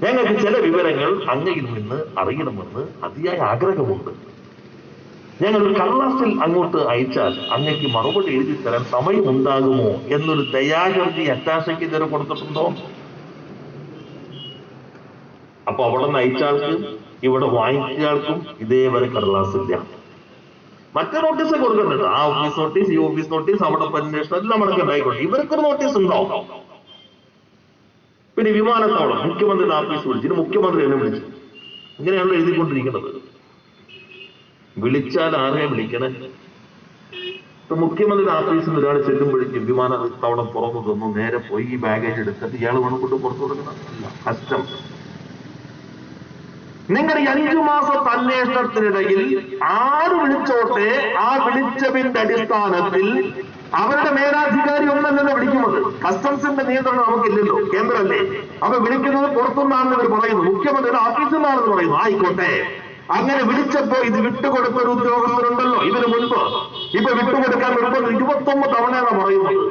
S1: ഞങ്ങൾക്ക് ചില വിവരങ്ങൾ അങ്ങയിൽ നിന്ന് അറിയണമെന്ന് അതിയായ ആഗ്രഹമുണ്ട്. ഞങ്ങൾ ഒരു കടലാസിൽ അങ്ങോട്ട് അയച്ചാൽ അങ്ങക്ക് മറുപടി എഴുതി തരാൻ സമയമുണ്ടാകുമോ എന്നൊരു ദയാഹർജി അറ്റാഷയ്ക്ക് ഇതുവരെ കൊടുത്തിട്ടുണ്ടോ? അപ്പൊ അവിടെ നിന്ന് അയച്ചാൾക്ക് ഇവിടെ വാങ്ങിച്ചയാൾക്കും ഇതേവരെ കടലാസില്ല. മറ്റേ നോട്ടീസ് കൊടുക്കുന്നുണ്ട്. ആ ഓഫീസ് നോട്ടീസ്, ഈ ഓഫീസ് നോട്ടീസ്, അവിടെ അന്വേഷണം എല്ലാം നമുക്ക് ഉണ്ടായിക്കോട്ടെ. ഇവർക്കൊരു നോട്ടീസ് ഉണ്ടോ? പിന്നെ വിമാനത്താവളം മുഖ്യമന്ത്രിയുടെ ഓഫീസ് വിളിച്ചു, മുഖ്യമന്ത്രി എന്നെ വിളിച്ചു. ഇങ്ങനെയാണല്ലോ എഴുതിക്കൊണ്ടിരിക്കുന്നത്. വിളിച്ചാൽ ആരെ വിളിക്കണേ? ഇപ്പൊ മുഖ്യമന്ത്രിയുടെ ഓഫീസിൽ ഒരാൾ ചെല്ലുമ്പോഴേക്കും വിമാനത്താവളം തുറന്നു തന്നു, നേരെ പോയി ഈ ബാഗേജ് എടുത്തിട്ട് ഇയാൾ വേണം കൊണ്ട് പുറത്തു കൊടുക്കണം. കഷ്ടം. നിങ്ങൾ ഈ 5 മാസത്തെ അന്വേഷണത്തിനിടയിൽ ആര് വിളിച്ചോട്ടെ, ആ വിളിച്ചതിന്റെ അടിസ്ഥാനത്തിൽ അവരുടെ മേലാധികാരി ഒന്നല്ലല്ലോ വിളിക്കുന്നത്. കസ്റ്റംസിന്റെ നിയന്ത്രണം നമുക്കില്ലല്ലോ, കേന്ദ്രമല്ലേ. അപ്പൊ വിളിക്കുന്നത് പുറത്തുനിന്നാണെന്ന് ഇവർ പറയുന്നു, മുഖ്യമന്ത്രിയുടെ ഓഫീസിൽ നിന്നാണെന്ന് പറയുന്നു. ആയിക്കോട്ടെ, അങ്ങനെ വിളിച്ചപ്പോ ഇത് വിട്ടുകൊടുത്ത ഒരു ഉദ്യോഗസ്ഥരുണ്ടല്ലോ ഇതിനു മുൻപ്. ഇപ്പൊ വിട്ടുകൊടുക്കാൻ നിർബന്ധം 29 തവണയാണ് പറയുന്നത്.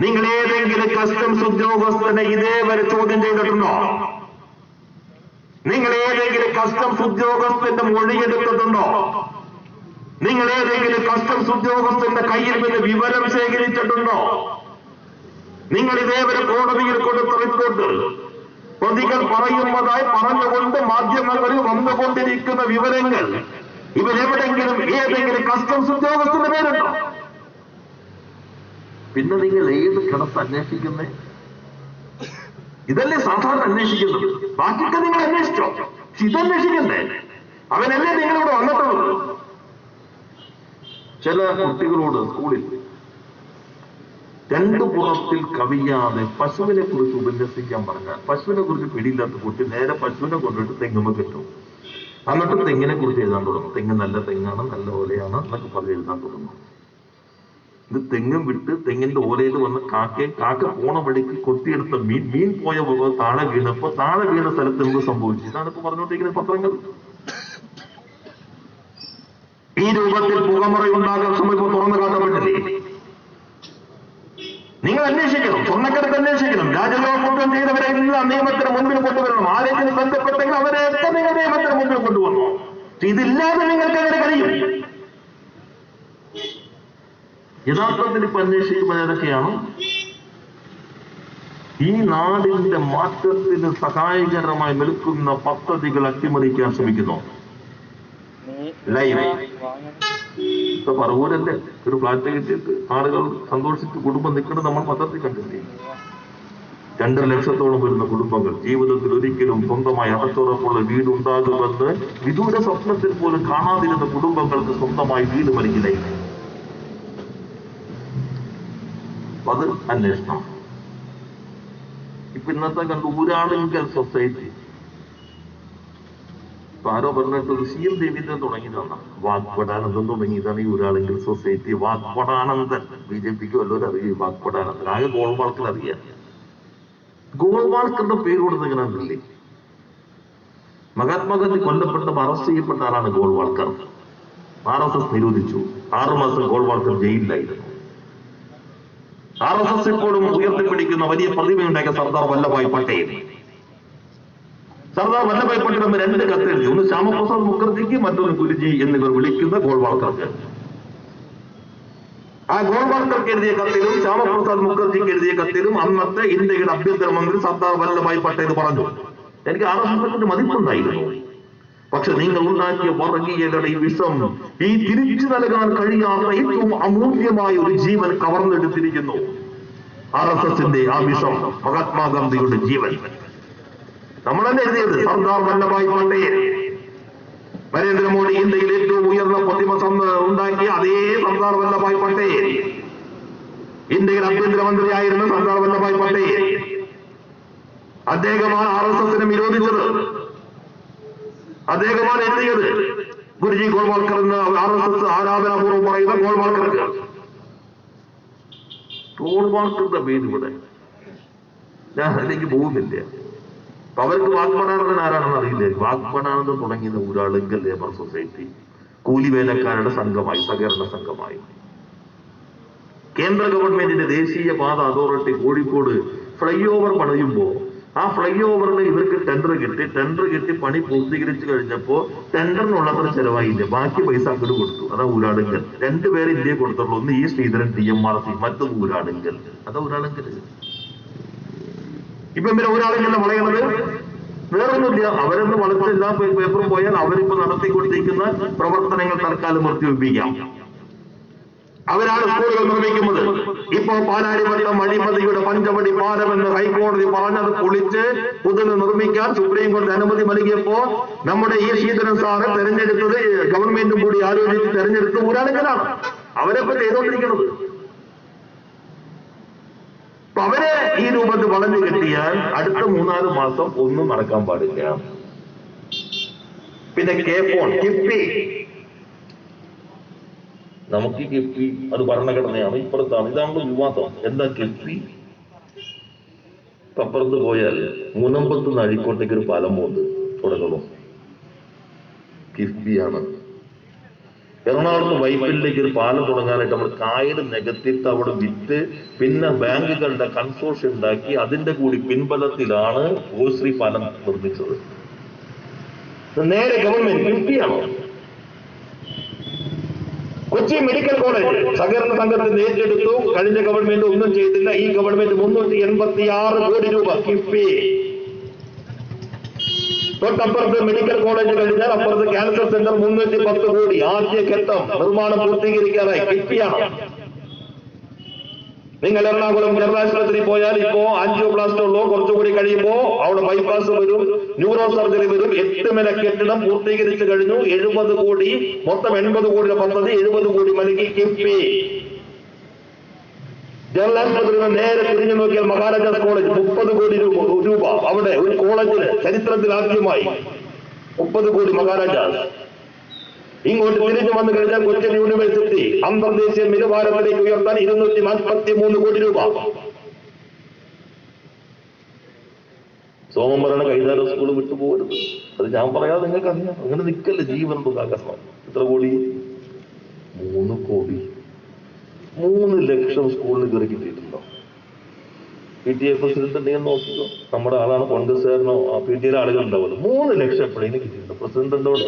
S1: നിങ്ങൾ ഏതെങ്കിലും കസ്റ്റംസ് ഉദ്യോഗസ്ഥനെ ഇതേവരെ ചോദ്യം ചെയ്തിട്ടുണ്ടോ? നിങ്ങൾ ഏതെങ്കിലും കസ്റ്റംസ് ഉദ്യോഗസ്ഥന്റെ മൊഴിയെടുത്തിട്ടുണ്ടോ? നിങ്ങൾ ഏതെങ്കിലും കസ്റ്റംസ് ഉദ്യോഗസ്ഥന്റെ കയ്യിൽ നിന്ന് വിവരം ശേഖരിച്ചിട്ടുണ്ടോ? നിങ്ങൾ ഇതേവരെ കോടതിയിൽ കൊടുത്ത റിപ്പോർട്ട് പ്രതികൾ പറയുന്നതായി പറഞ്ഞുകൊണ്ട് മാധ്യമങ്ങളിൽ വന്നുകൊണ്ടിരിക്കുന്ന വിവരങ്ങൾ ഇവരെവിടെങ്കിലും ഏതെങ്കിലും കസ്റ്റംസ് ഉദ്യോഗസ്ഥന്റെ പേരുണ്ടോ? പിന്നെ നിങ്ങൾ ഏത് കിടത്ത് അന്വേഷിക്കുന്നേ? ഇതല്ലേ സാധാരണ അന്വേഷിക്കുന്നത്. ബാക്കിയൊക്കെ നിങ്ങൾ അന്വേഷിച്ചോ, ഇതന്വേഷിക്കണ്ടേ? അവനല്ലേ നിങ്ങളിവിടെ വന്നിട്ടുള്ളത്. ചില കുട്ടികളോട് സ്കൂളിൽ 2 പുറത്തിൽ കവിയാതെ പശുവിനെ കുറിച്ച് ഉപന്യസിക്കാൻ പറഞ്ഞാൽ പശുവിനെ കുറിച്ച് പിടിയില്ലാത്ത കുട്ടി നേരെ പശുവിനെ കൊണ്ടിട്ട് തെങ്ങുമ്പോ കിട്ടും. എന്നിട്ട് തെങ്ങിനെ കുറിച്ച് എഴുതാൻ തുടങ്ങും. തെങ്ങ് നല്ല തെങ്ങാണ്, നല്ല ഓലയാണ് എന്നൊക്കെ പറഞ്ഞ് എഴുതാൻ തുടങ്ങും. ഇത് തെങ്ങും വിട്ട് തെങ്ങിന്റെ ഓലയിൽ വന്ന് കാക്ക പോണ വഴിക്ക് കൊത്തിയെടുത്ത മീൻ പോയ താഴെ വീണപ്പോ താഴെ വീണ സ്ഥലത്ത് എന്ത് സംഭവിച്ചു? ഇതാണ് ഇപ്പൊ പറഞ്ഞുകൊണ്ടിരിക്കുന്ന പത്രങ്ങൾ. ഈ രൂപത്തിൽ പുകമറയുണ്ടാകാൻ സമയത്ത് തുറന്നു കാട്ടപ്പെട്ടില്ലേ? നിങ്ങൾ അന്വേഷിക്കണം, സ്വർണ്ണക്കടത്ത് അന്വേഷിക്കണം. രാജ്യദ്രോഹ കുറ്റം ചെയ്തവരെല്ലാം നിയമത്തിന് മുൻപിൽ കൊണ്ടുവരണം. ആരെങ്കിലും ബന്ധപ്പെട്ടെങ്കിൽ അവരെയൊക്കെ നിങ്ങൾ നിയമത്തിന് മുൻപിൽ കൊണ്ടുവന്നു. ഇതില്ലാതെ നിങ്ങൾക്ക് എങ്ങനെ കഴിയും? യഥാർത്ഥത്തിൽ ഇപ്പൊ അന്വേഷിക്കുമ്പോൾ ഏതൊക്കെയാണ് ഈ നാടിന്റെ മാറ്റത്തിന് സഹായകരമായി നിൽക്കുന്ന പദ്ധതികൾ അട്ടിമറിക്കാൻ ശ്രമിക്കുന്നു. ലൈവ് ഇപ്പൊ പറവൂരല്ലേ ഒരു ഫ്ലാറ്റ് കിട്ടിയിട്ട് ആളുകൾ സന്തോഷിച്ച് കുടുംബം നിൽക്കുന്നത് നമ്മൾ പത്രത്തിൽ കണ്ടില്ലേ. 2 ലക്ഷത്തോളം വരുന്ന കുടുംബങ്ങൾ ജീവിതത്തിൽ ഒരിക്കലും സ്വന്തമായി അടച്ചുറപ്പുള്ള വീടുണ്ടാകുമെന്ന് വിദൂര സ്വപ്നത്തിൽ പോലും കാണാതിരുന്ന കുടുംബങ്ങൾക്ക് സ്വന്തമായി വീട് മനസ്സിലായി. അത് അന്വേഷണം. ഇപ്പൊ ഇന്നത്തെ കണ്ട് ഊരാളുങ്കൽ സൊസൈറ്റി ആരോ പറഞ്ഞിട്ട് CM രവീന്ദ്രൻ തുടങ്ങിയതാണ്. വാഗ്പടാനന്ദൻ തുടങ്ങിയതാണ് ഈ ഊരാളുങ്കൽ സൊസൈറ്റി. വാഗ്പടാനന്ദൻ BJPക്ക് വല്ലവരും അറിയും? വാഗ്പടാനന്ദൻ ആകെ ഗോൾവാൾക്കർ അറിയാം. ഗോൾവാൾക്കറിന്റെ പേര് കൊടുത്തിരിക്കണല്ലേ. മഹാത്മാഗാന്ധി കൊല്ലപ്പെട്ടപ്പോൾ അറസ്റ്റ് ചെയ്യപ്പെട്ട ആളാണ് ഗോൾവാൾക്കർ. RSS നിരോധിച്ചു. 6 മാസം ഗോൾവാൾക്കർ ജയിലിലായിരുന്നു. RSS ഇപ്പോഴും ഉയർത്തിപ്പിടിക്കുന്ന വലിയ പ്രതിഭയുണ്ടാക്കിയ സർദാർ വല്ലഭായ് പട്ടേൽ. സർദാർ വല്ലഭായ് പട്ടേൽ തമ്മിൽ 2 കത്തെഴുതി. ഒന്ന് ശ്യാമപ്രസാദ് മുഖർജിക്ക്, മറ്റൊന്ന് ഗുരുജി എന്നിവർ വിളിക്കുന്ന ഗോൾവാൾക്കർക്ക്. ആ ഗോൾവാൾക്കർക്ക് എഴുതിയ കത്തിലും ശ്യാമപ്രസാദ് മുഖർജിക്ക് എഴുതിയ കത്തിലും അന്നത്തെ ഇന്ത്യയുടെ ആഭ്യന്തരമന്ത്രി സർദാർ വല്ലഭായ് പട്ടേൽ പറഞ്ഞു, എനിക്ക് RSSന്റെ മതിപ്പുണ്ടായിരുന്നു, പക്ഷെ നിങ്ങൾ ഉണ്ടാക്കിയ വർഗീയതയുടെ ഈ വിഷം, ഈ തിരിച്ചു നൽകാൻ കഴിയാത്ത ഏറ്റവും അമൂല്യമായ ഒരു ജീവൻ കവർന്നെടുത്തിരിക്കുന്നു. RSSന്റെ ആ വിഷം, മഹാത്മാഗാന്ധിയുടെ ജീവൻ. നമ്മളെന്നെ എഴുതിയത് സർദാർ വല്ലഭായ് പട്ടേൽ. നരേന്ദ്രമോദി ഇന്ത്യയിൽ ഏറ്റവും ഉയർന്ന പ്രതിമ ഉണ്ടാക്കിയ അതേ സർദാർ വല്ലഭായ് പട്ടേൽ. ഇന്ത്യയുടെ ആഭ്യന്തരമന്ത്രിയായിരുന്ന സർദാർ വല്ലഭായ് പട്ടേൽ. അദ്ദേഹമാണ് RSSനെ നിരോധിച്ചത്. അദ്ദേഹമാണ് എഴുതിയത് ഗുരുജി ഗോൾവാൾക്കർ എന്ന് RSS ആരാധനാപൂർവ്വം പറയുന്ന ഗോൾവാൾക്കർക്ക്. ഗോൾവാൾക്കറുടെ പേര് ഇവിടെ ഞാൻ അതിലേക്ക് പോകുന്നില്ല. അവർക്ക് വാഗ്ബടാനന്ദൻ ആരാണെന്ന് അറിയില്ലേ? വാഗ്ബടാനന്ദൻ തുടങ്ങിയത് ഊരാളുങ്കൽ ലേബർ സൊസൈറ്റി കൂലിവേലക്കാരുടെ സംഘമായി, സഹകരണ സംഘമായി. കേന്ദ്ര ഗവൺമെന്റിന്റെ ദേശീയ പാത അതോറിറ്റി കോഴിക്കോട് ഫ്ലൈ ഓവർ പണിയുമ്പോ ആ ഫ്ലൈ ഓവറിൽ ഇവർക്ക് ടെൻഡർ കിട്ടി പണി പൂർത്തീകരിച്ചു കഴിഞ്ഞപ്പോ ടെൻഡറിനുള്ളത്ര ചെലവായില്ല, ബാക്കി പൈസ അങ്ങോട്ട് കൊടുത്തു. അതാ ഊരാളുങ്കൽ. 2 പേര് ഇന്ത്യയെ കൊടുത്തുള്ളൂ. ഒന്ന് ഈ ശ്രീധരൻ TMRC, മറ്റൊന്ന് ഊരാളുങ്കൽ. അതാ ഊരാളുങ്കൽ. ഇപ്പൊ ഇവരെ ഊരാളുങ്കൽ വളയണത് വേറൊന്നുമില്ല. അവരെന്ന് വളച്ച എല്ലാ പേപ്പറും പോയാൽ അവരിപ്പോ നടത്തിക്കൊണ്ടിരിക്കുന്ന പ്രവർത്തനങ്ങൾ തൽക്കാലം നിർത്തിവെപ്പിക്കാം. അവരാണ് സ്കൂളുകൾ നിർമ്മിക്കുന്നത്. ഇപ്പോ പാലാരിവട്ടം അഴിമതിയുടെ പഞ്ചവടി പാലമെന്ന് ഹൈക്കോടതി പറഞ്ഞത് പൊളിച്ച് പുതുത് നിർമ്മിക്കാൻ സുപ്രീം കോടതി അനുമതി നൽകിയപ്പോ നമ്മുടെ ഈ ശ്രീധരൻ സാറ് തെരഞ്ഞെടുത്തത്, ഗവൺമെന്റും കൂടി ആലോചിച്ച് തെരഞ്ഞെടുത്ത് ഊരാളുങ്കലാണ്. അവരെപ്പോ ചെയ്തോണ്ടിരിക്കുന്നത്. അപ്പൊ അവരെ ഈ രൂപത്തിൽ വളഞ്ഞു കെട്ടിയാൽ അടുത്ത 3-4 മാസം ഒന്നും നടക്കാൻ പാടില്ല. പിന്നെ K-ഫോൺ, കിഫ്ബി. നമുക്ക് കിഫ്ബി അത് ഭരണഘടനയാണ്, ഇപ്പുറത്താണ്. ഇതാണല്ലോ വിവാദം. എന്താ കിഫ്ബി? അപ്പുറത്ത് പോയാൽ മുനമ്പത്ത് നിന്ന് അഴീക്കോട്ടേക്ക് ഒരു പാലം പോകുന്നത് തുടങ്ങുന്നു, കിഫ്ബിയാണ്. എറണാകുളത്ത് വൈപ്പിലേക്ക് ഒരു പാലം തുടങ്ങാനായിട്ട് നമ്മൾ കായൽ നികത്തിയിട്ട് അവിടെ വിറ്റ് പിന്നെ ബാങ്കുകളുടെ കൺസോർഷ്യം ഉണ്ടാക്കി അതിന്റെ കൂടി പിൻബലത്തിലാണ് ഗോശ്രീ പാലം നിർമ്മിച്ചത്. നേരെ ഗവൺമെന്റ് കിഫ്ബിയാണോ? കൊച്ചി മെഡിക്കൽ കോളേജ് സഹകരണ സംഘത്തിന് ഏറ്റെടുത്തു. കഴിഞ്ഞ ഗവൺമെന്റ് ഒന്നും ചെയ്തില്ല. ഈ ഗവൺമെന്റ് 386 കോടി രൂപ കിഫ്ബി. തൊട്ടപ്പുറത്ത് മെഡിക്കൽ കോളേജ് കഴിഞ്ഞാൽ അപ്പുറത്ത് ക്യാൻസർ സെന്റർ 310 കോടി. ആദ്യ ഘട്ടം നിർമ്മാണം പൂർത്തീകരിക്കാറായി. കിഫ്ബിയാണ്. നിങ്ങൾ എറണാകുളം ജനറലാശുപത്രി പോയാൽ ഇപ്പോ ആൻജിയോപ്ലാസ്റ്റ് ഉള്ളൂ. കുറച്ചുകൂടി കഴിയുമ്പോ അവിടെ ബൈപ്പാസ് വരും, ന്യൂറോ സർജറി വരും. 8 നില കെട്ടിടം പൂർത്തീകരിച്ചു കഴിഞ്ഞു. 70 കോടി, മൊത്തം 80 കോടിയുടെ പദ്ധതി 70 കോടി നൽകി കിഫ്ബി. ജനറൽ ആശുപത്രിയിൽ നേരെ തിരിഞ്ഞു നോക്കിയാൽ മഹാരാജാസ് കോളേജ് 30 കോടി രൂപ. അവിടെ ഒരു കോളേജിന് ചരിത്രത്തിൽ ആദ്യമായി 30 കോടി മഹാരാജാസ്. ഇങ്ങോട്ട് തിരിഞ്ഞു വന്നു കഴിഞ്ഞാൽ കൊച്ചിൻ യൂണിവേഴ്സിറ്റി അന്തർദേശീയ നിലവാരത്തിലേക്ക് ഉയർത്താൻ 243 കോടി രൂപ. സോമംബരണ കൈതാര സ്കൂൾ വിട്ടുപോകരുത്. അത് ഞാൻ പറയാതെ നിങ്ങൾക്ക് അറിയാം. അങ്ങനെ നിൽക്കല്ലേ ജീവൻ കാരണം. എത്ര കോടി? 3 കോടി. 3 ലക്ഷം സ്കൂളിന് കയറി കിട്ടിയിട്ടുണ്ടോ? PTA പ്രസിഡന്റ് ഉണ്ടെങ്കിൽ നോക്കിക്കോ. നമ്മുടെ ആളാണ്, കോൺഗ്രസ്സുകാരനോ PTA ആളുകൾ ഉണ്ടാവുമല്ലോ. 3 ലക്ഷം എപ്പോഴേലും കിട്ടിയിട്ടുണ്ടോ പ്രസിഡന്റിനോട്?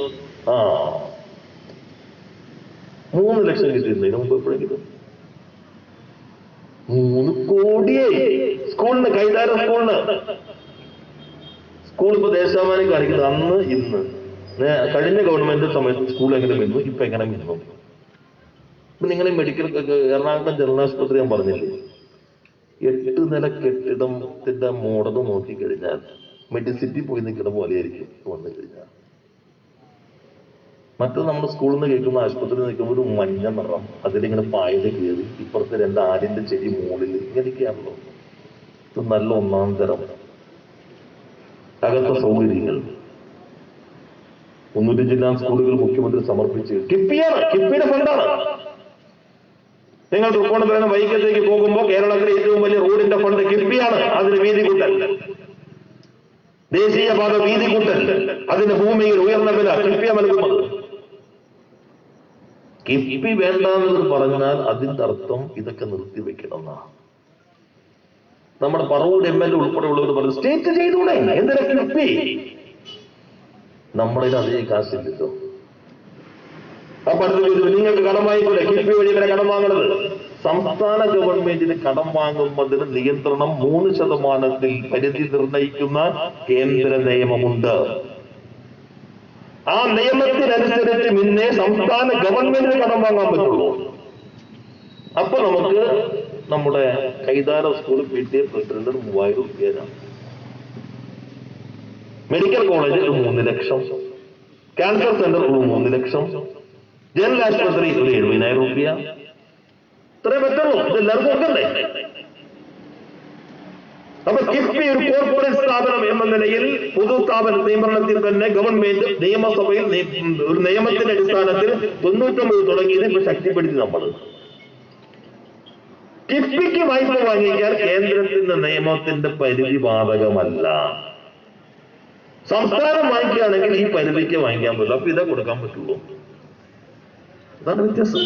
S1: 3 ലക്ഷം കിട്ടിയിട്ടുണ്ട്. ഇതിനു മുമ്പ് എപ്പോഴെങ്കിലും 3 കോടിയേ സ്കൂളിന്, കൈതാര സ്കൂളിന്. സ്കൂൾ ഇപ്പൊ ദേശാഭിമാനി കാണിക്കുന്നത് അന്ന് ഇന്ന്. കഴിഞ്ഞ ഗവൺമെന്റ് സമയത്ത് സ്കൂൾ എങ്ങനെ വരുന്നു, ഇപ്പൊ എങ്ങനെ വരുന്നു? ഇപ്പൊ നിങ്ങൾ മെഡിക്കൽ എറണാകുളം ജനറൽ ആശുപത്രി ഞാൻ പറഞ്ഞില്ലേ, 8 നില കെട്ടിടത്തിന്റെ മോഡൽ നോക്കിക്കഴിഞ്ഞാൽ മെഡിസിറ്റി പോയി നിൽക്കുന്ന പോലെയായിരിക്കും വന്നു കഴിഞ്ഞാൽ. മറ്റത് നമ്മുടെ സ്കൂളിൽ നിന്ന് കേൾക്കുന്ന ആശുപത്രിയിൽ നിൽക്കുമ്പോൾ ഒരു മഞ്ഞ നിറം, അതിലിങ്ങനെ പായൽ കയറി, ഇപ്പുറത്ത് 2 ആലിന്റെ ചെടി മുകളിൽ, ഇങ്ങനെയൊക്കെയാണല്ലോ. ഇത് നല്ല 1-ാം തരം അകത്ത സൗകര്യങ്ങൾ. 300 ജില്ലാ സ്കൂളുകൾ മുഖ്യമന്ത്രി സമർപ്പിച്ച് കിഫ്ബിയാണ്, കിഫ്ബിയുടെ ഫണ്ടാണ്. നിങ്ങൾ തൃപ്പൂണിത്തുറ വൈക്കത്തേക്ക് പോകുമ്പോൾ കേരളത്തിലെ ഏറ്റവും വലിയ റോഡിന്റെ ഫണ്ട് കിഫ്ബിയാണ്. അതിന് വീതി കൂട്ടൽ, ദേശീയപാത വീതി കൂട്ടൽ, അതിന് ഭൂമിയിൽ ഉയർന്ന വില കിഫ്ബിയ നൽകുന്നത്. കിഫ്ബി വേണ്ടെന്ന് പറഞ്ഞാൽ അതിന്റെ അർത്ഥം ഇതൊക്കെ നിർത്തിവെക്കണം എന്നാണ്. നമ്മുടെ പറവൂർ MLA ഉൾപ്പെടെയുള്ളവർ പറഞ്ഞു സ്റ്റേറ്റ് ചെയ്തൂടെ, എന്തിനാ കിഫ്ബി? നമ്മളിൽ അതേ കാശില്ലല്ലോ. അപ്പൊ അടുത്ത നിങ്ങൾക്ക് കടം വാങ്ങിക്കൂടെ? കിഫ്ബി വഴി ഇങ്ങനെ കടം വാങ്ങണത്. സംസ്ഥാന ഗവൺമെന്റിന് കടം വാങ്ങുന്നതിന് നിയന്ത്രണം 3% പരിധി നിർണയിക്കുന്ന കേന്ദ്ര നിയമമുണ്ട്. ആ നിയമത്തിനനുസരിച്ച് പിന്നെ സംസ്ഥാന ഗവൺമെന്റിന് കടം വാങ്ങാൻ പറ്റുള്ളൂ. അപ്പൊ നമുക്ക് നമ്മുടെ കൈതാര സ്കൂൾ PTA പ്രസിഡന്റിന് 3000 രൂപയാണ്. മെഡിക്കൽ കോളേജ് 3 ലക്ഷം, ക്യാൻസർ സെന്റർ 3 ലക്ഷം, ജനറൽ ആശുപത്രി 70,000 രൂപ. ഇത്രേ പറ്റുള്ളൂ. ഇതെല്ലാവർക്കും കൊടുക്കണ്ടേ? അപ്പൊ കിഫ്ബി ഒരു കോർപ്പറേറ്റ് സ്ഥാപനം എന്ന നിലയിൽ പൊതുസ്ഥാപന നിയമനത്തിൽ തന്നെ ഗവൺമെന്റ് നിയമസഭയിൽ ഒരു നിയമത്തിന്റെ അടിസ്ഥാനത്തിൽ 99 തുടങ്ങിയത് ഇപ്പൊ ശക്തിപ്പെടുത്തി നമ്മൾ. കിഫ്ബിക്ക് വായ്പ വാങ്ങിക്കാൻ കേന്ദ്രത്തിന്റെ നിയമത്തിന്റെ പരിധി ബാധകമല്ല. സംസ്ഥാനം വാങ്ങിക്കുകയാണെങ്കിൽ ഈ പരിധിക്ക് വാങ്ങിക്കാൻ പറ്റില്ല. അപ്പൊ ഇതേ കൊടുക്കാൻ പറ്റുള്ളൂ. അതാണ് വ്യത്യാസം.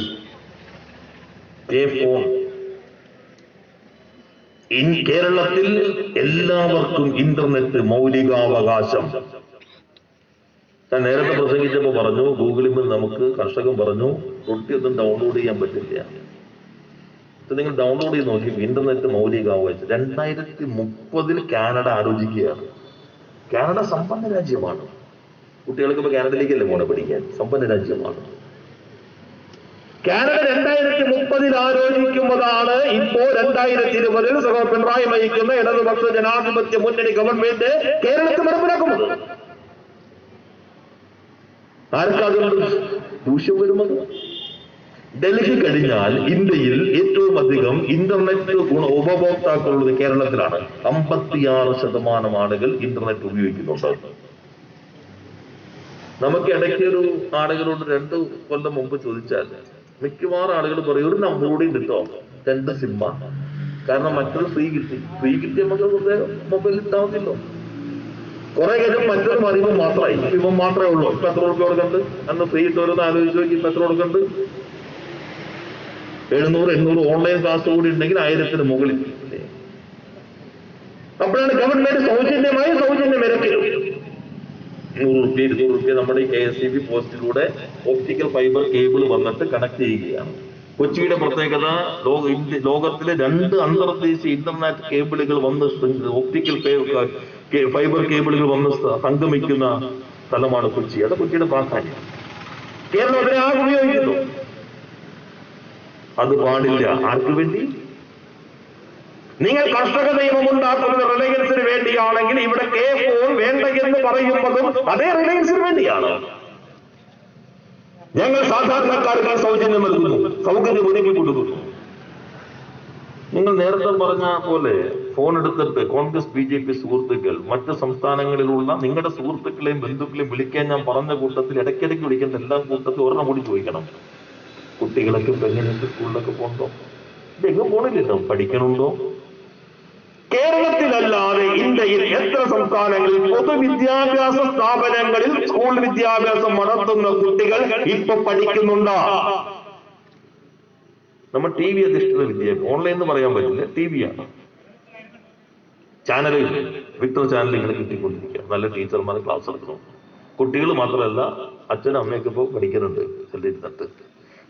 S1: കേരളത്തിൽ എല്ലാവർക്കും ഇന്റർനെറ്റ് മൗലികാവകാശം. ഞാൻ നേരത്തെ പ്രസംഗിച്ചപ്പോ പറഞ്ഞു, ഗൂഗിളിൽ നിന്ന് നമുക്ക് കർഷകൻ പറഞ്ഞു ഒന്നും ഡൗൺലോഡ് ചെയ്യാൻ പറ്റില്ല. നിങ്ങൾ ഡൗൺലോഡ് ചെയ്ത് നോക്കി, ഇന്റർനെറ്റ് മൗലികാവകാശം. 2030 കാനഡ ആലോചിക്കുകയാണ്. കാനഡ സമ്പന്ന രാജ്യമാണ്. കുട്ടികൾക്ക് ഇപ്പൊ കാനഡയിലേക്കല്ലേ പോണെ പഠിക്കാൻ? സമ്പന്ന രാജ്യമാണ് കാനഡ. 2030 ആലോചിക്കുമ്പോഴാണ് ഇപ്പോ 2020 സഹോ പിണറായി നയിക്കുന്ന ഇടതുപക്ഷ ജനാധിപത്യ മുന്നണി ഗവൺമെന്റ് കേരളത്തിൽ നടപ്പിലാക്കുന്നത്. ആർക്കതുകൊണ്ട് ദൂഷ്യം വരുന്നത്? ഡൽഹി കഴിഞ്ഞാൽ ഇന്ത്യയിൽ ഏറ്റവും അധികം ഇന്റർനെറ്റ് ഉപഭോക്താക്കളുള്ളത് കേരളത്തിലാണ്. 56% ആളുകൾ ഇന്റർനെറ്റ് ഉപയോഗിക്കുന്നുണ്ട്. നമുക്ക് ഇടയ്ക്ക് ഒരു ആളുകളോട് 2 കൊല്ലം മുമ്പ് ചോദിച്ചാൽ മിക്കവാറും ആളുകൾ പറയും ഒരു നമ്പർ കൂടി കിട്ടോ, 2 സിമ്മ. കാരണം മറ്റൊരു ഫ്രീ കിട്ടി നമുക്ക് മൊബൈലിൽ ഇട്ടാവുന്നില്ലോ. കുറെ കഴിഞ്ഞ് മറ്റൊരു മറിയുമ്പോൾ മാത്രമായി. ഇപ്പം മാത്രമേ ഉള്ളൂ. ഇപ്പൊ എത്ര രൂപ കൊടുക്കണ്ട്? അന്ന് ഫ്രീ ഇട്ടവരൊന്ന് ആലോചിച്ച് നോക്കി, ഇപ്പൊ എത്ര കൊടുക്കണ്ട്? 700-800 ഓൺലൈൻ ക്ലാസ് കൂടി ഉണ്ടെങ്കിൽ 1000-ന് മുകളിൽ. അപ്പോഴാണ് ഗവൺമെന്റ് സൗജന്യം ഇറക്കിയത്. 100 രൂപ 200 രൂപ നമ്മുടെ KSEB പോസ്റ്റിലൂടെ ഓപ്റ്റിക്കൽ ഫൈബർ കേബിൾ വന്നിട്ട് കണക്ട് ചെയ്യുകയാണ്. കൊച്ചിയുടെ പ്രത്യേകത, ലോകത്തിലെ 2 അന്തർദേശീയ ഇന്റർനെറ്റ് കേബിളുകൾ വന്ന് ഓപ്റ്റിക്കൽ ഫൈബർ കേബിളുകൾ വന്ന് സംഗമിക്കുന്ന സ്ഥലമാണ് കൊച്ചി. അത് കൊച്ചിയുടെ പ്രാധാന്യം. കേരളം അതിനെ ആകെ ഉപയോഗിക്കുന്നു. അത് പാടില്ല. ആർക്കു വേണ്ടി? നിങ്ങൾ കർഷക നിയമം ഉണ്ടാക്കുന്നത് റിലയൻസിന് വേണ്ടിയാണെങ്കിൽ ഇവിടെ K4 വേണ്ട എന്ന് പറയുന്നതും അതേ റിലയൻസിന് വേണ്ടിയാണ്. ഞങ്ങൾ സാധാരണക്കാർക്ക് സൗജന്യം നൽകുന്നു, സൗകര്യം ഒരുക്കി കൊടുക്കുന്നു. നിങ്ങൾ നേരത്തെ പറഞ്ഞ പോലെ ഫോൺ എടുത്തിട്ട് കോൺഗ്രസ് BJP സുഹൃത്തുക്കൾ, മറ്റ് സംസ്ഥാനങ്ങളിലുള്ള നിങ്ങളുടെ സുഹൃത്തുക്കളെയും ബന്ധുക്കളെയും വിളിക്കാൻ ഞാൻ പറഞ്ഞ കൂട്ടത്തിൽ ഇടയ്ക്കിടയ്ക്ക് വിളിക്കേണ്ട എല്ലാ കൂട്ടത്തിൽ ഒരെണ്ണം കൂടി ചോദിക്കണം. കുട്ടികളൊക്കെ ഇപ്പൊ എങ്ങനെയുണ്ട്? സ്കൂളിലൊക്കെ പോകണ്ടോ? ഇതെങ്ങും പോണില്ലല്ലോ. പഠിക്കണുണ്ടോ? കേരളത്തിലല്ലാതെ ഇന്ത്യയിൽ എത്ര സംസ്ഥാനങ്ങളിൽ പൊതുവിദ്യാഭ്യാസ സ്ഥാപനങ്ങളിൽ സ്കൂൾ വിദ്യാഭ്യാസം നടത്തുന്ന കുട്ടികൾ ഇപ്പൊ പഠിക്കുന്നുണ്ടോ? നമ്മൾ TV അധിഷ്ഠിത വിദ്യാഭ്യാസം, ഓൺലൈൻ എന്ന് പറയാൻ പറ്റില്ല, TV-യാണ്. ചാനലുകൾ, വിക്ടർ ചാനലുകൾ കിട്ടിക്കൊണ്ടിരിക്കുക. നല്ല ടീച്ചർമാർ ക്ലാസ് എടുക്കുന്നു. കുട്ടികൾ മാത്രമല്ല, അച്ഛനും അമ്മയൊക്കെ ഇപ്പോൾ പഠിക്കുന്നുണ്ട്. ചെല്ലിരുന്നിട്ട്